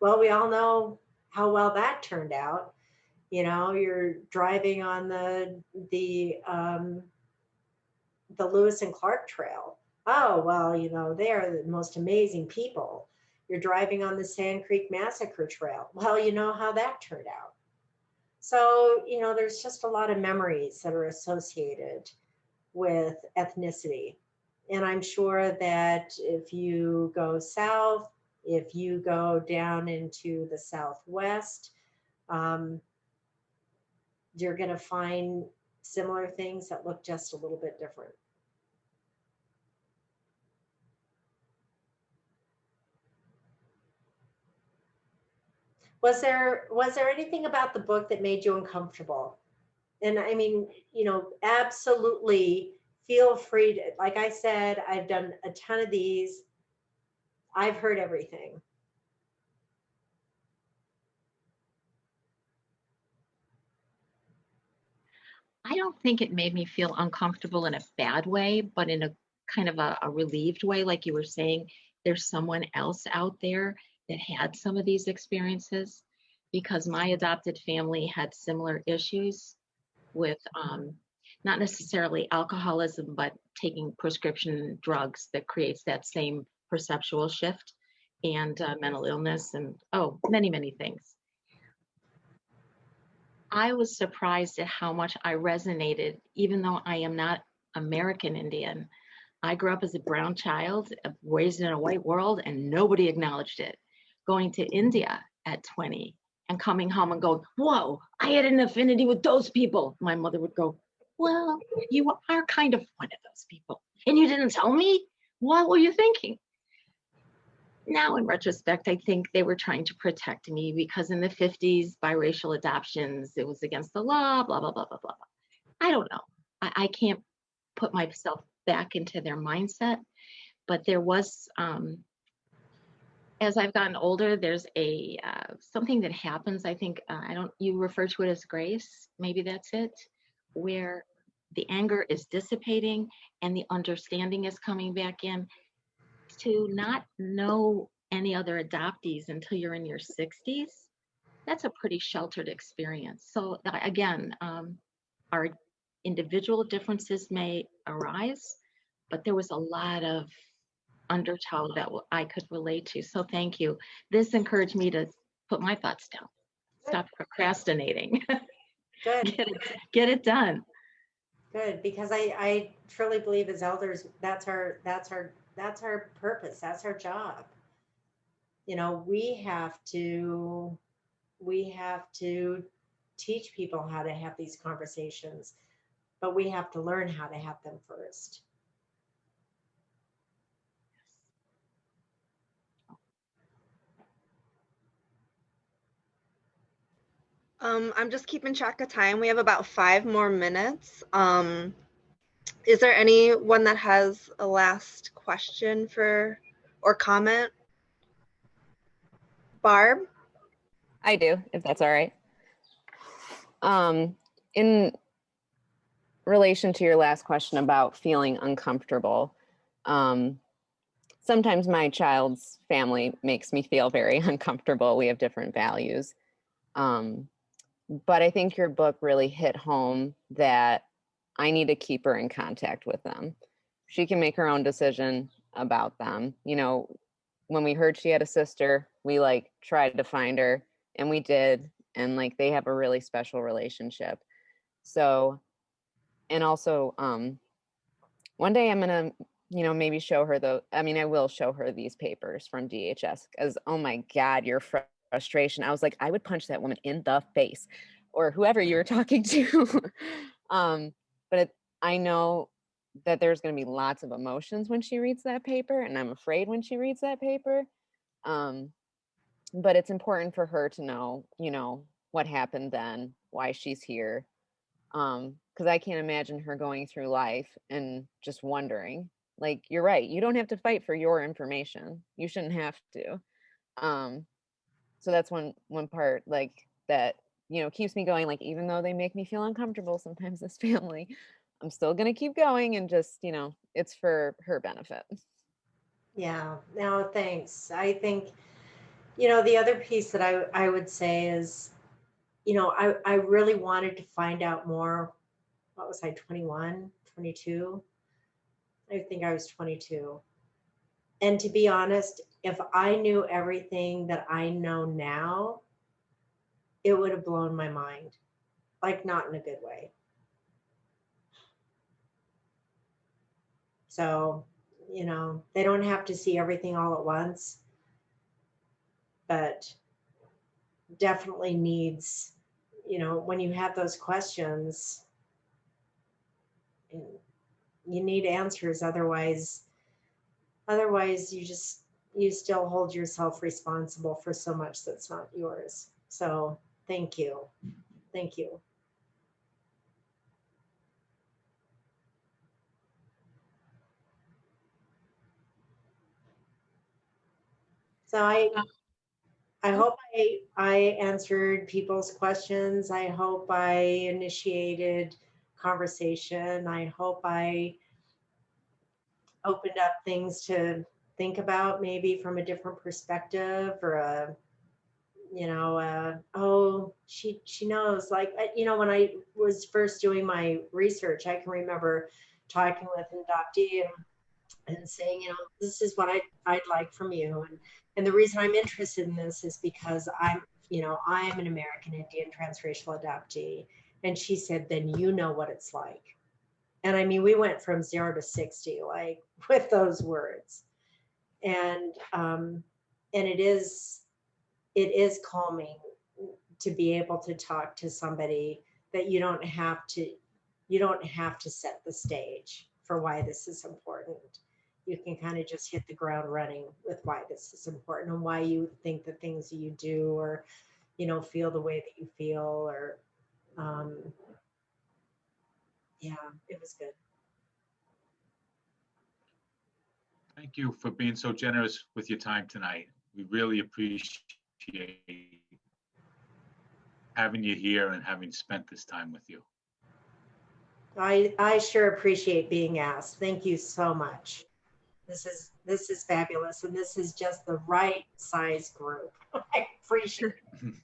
Well, we all know how well that turned out. You're driving on the Lewis and Clark Trail. Oh, well, they are the most amazing people. You're driving on the Sand Creek Massacre Trail. Well, you know how that turned out. So, there's just a lot of memories that are associated with ethnicity. And I'm sure that if you go south, if you go down into the Southwest, you're going to find similar things that look just a little bit different. Was there anything about the book that made you uncomfortable? And I mean, absolutely feel free to, like I said, I've done a ton of these. I've heard everything. I don't think it made me feel uncomfortable in a bad way, but in a kind of a relieved way. Like you were saying, there's someone else out there that had some of these experiences, because my adopted family had similar issues with not necessarily alcoholism, but taking prescription drugs that creates that same perceptual shift, and mental illness, and many, many things. I was surprised at how much I resonated, even though I am not American Indian. I grew up as a brown child, raised in a white world, and nobody acknowledged it. Going to India at 20 and coming home and going, whoa, I had an affinity with those people. My mother would go, well, you are kind of one of those people. And you didn't tell me? What were you thinking? Now, in retrospect, I think they were trying to protect me, because in the 50s, biracial adoptions, it was against the law, blah, blah, blah, blah, blah. I don't know. I can't put myself back into their mindset, but there was, as I've gotten older, there's a something that happens. I think, you refer to it as grace. Maybe that's it, where the anger is dissipating and the understanding is coming back in. To not know any other adoptees until you're in your 60s, that's a pretty sheltered experience. So again, our individual differences may arise, but there was a lot of undertow that I could relate to. So thank you. This encouraged me to put my thoughts down, stop procrastinating, Good. get it done. Good, because I truly believe as elders, that's our purpose. That's our job. We have to teach people how to have these conversations, but we have to learn how to have them first. I'm just keeping track of time. We have about 5 more minutes. Is there anyone that has a last question or comment? Barb? I do, if that's all right. In relation to your last question about feeling uncomfortable, sometimes my child's family makes me feel very uncomfortable. We have different values. But I think your book really hit home that I need to keep her in contact with them. She can make her own decision about them. When we heard she had a sister, we tried to find her, and we did. And they have a really special relationship. So, and also, one day I'm going to, maybe show her I will show her these papers from DHS, because, oh my God, your frustration. I was like, I would punch that woman in the face, or whoever you were talking to. But I know that there's going to be lots of emotions when she reads that paper, and I'm afraid when she reads that paper. But it's important for her to know, what happened then, why she's here. Because I can't imagine her going through life and just wondering. You're right. You don't have to fight for your information. You shouldn't have to. So that's one part that, keeps me going. Even though they make me feel uncomfortable sometimes, this family, I'm still going to keep going, and just, it's for her benefit. Yeah, no, thanks. I think, the other piece that I would say is, I really wanted to find out more. What was I, 21, 22? I think I was 22. And to be honest, if I knew everything that I know now, it would have blown my mind, not in a good way. So, they don't have to see everything all at once, but definitely needs, when you have those questions, you need answers. Otherwise you just you still hold yourself responsible for so much that's not yours. So thank you. Thank you. So I hope I answered people's questions. I hope I initiated conversation. I hope I opened up things to think about, maybe from a different perspective, or a, you know, oh, she knows. Like, you know, when I was first doing my research, I can remember talking with an adoptee and saying, you know, this is what I'd like from you. And the reason I'm interested in this is because I'm an American Indian transracial adoptee. And she said, then you know what it's like. And I mean, we went from 0 to 60, like, with those words. And it is calming to be able to talk to somebody that you don't have to set the stage for why this is important. You can kind of just hit the ground running with why this is important and why you think the things that you do, or, you know, feel the way that you feel, or yeah, it was good. Thank you for being so generous with your time tonight. We really appreciate having you here and having spent this time with you. I sure appreciate being asked. Thank you so much. This is fabulous, and this is just the right size group. I appreciate it.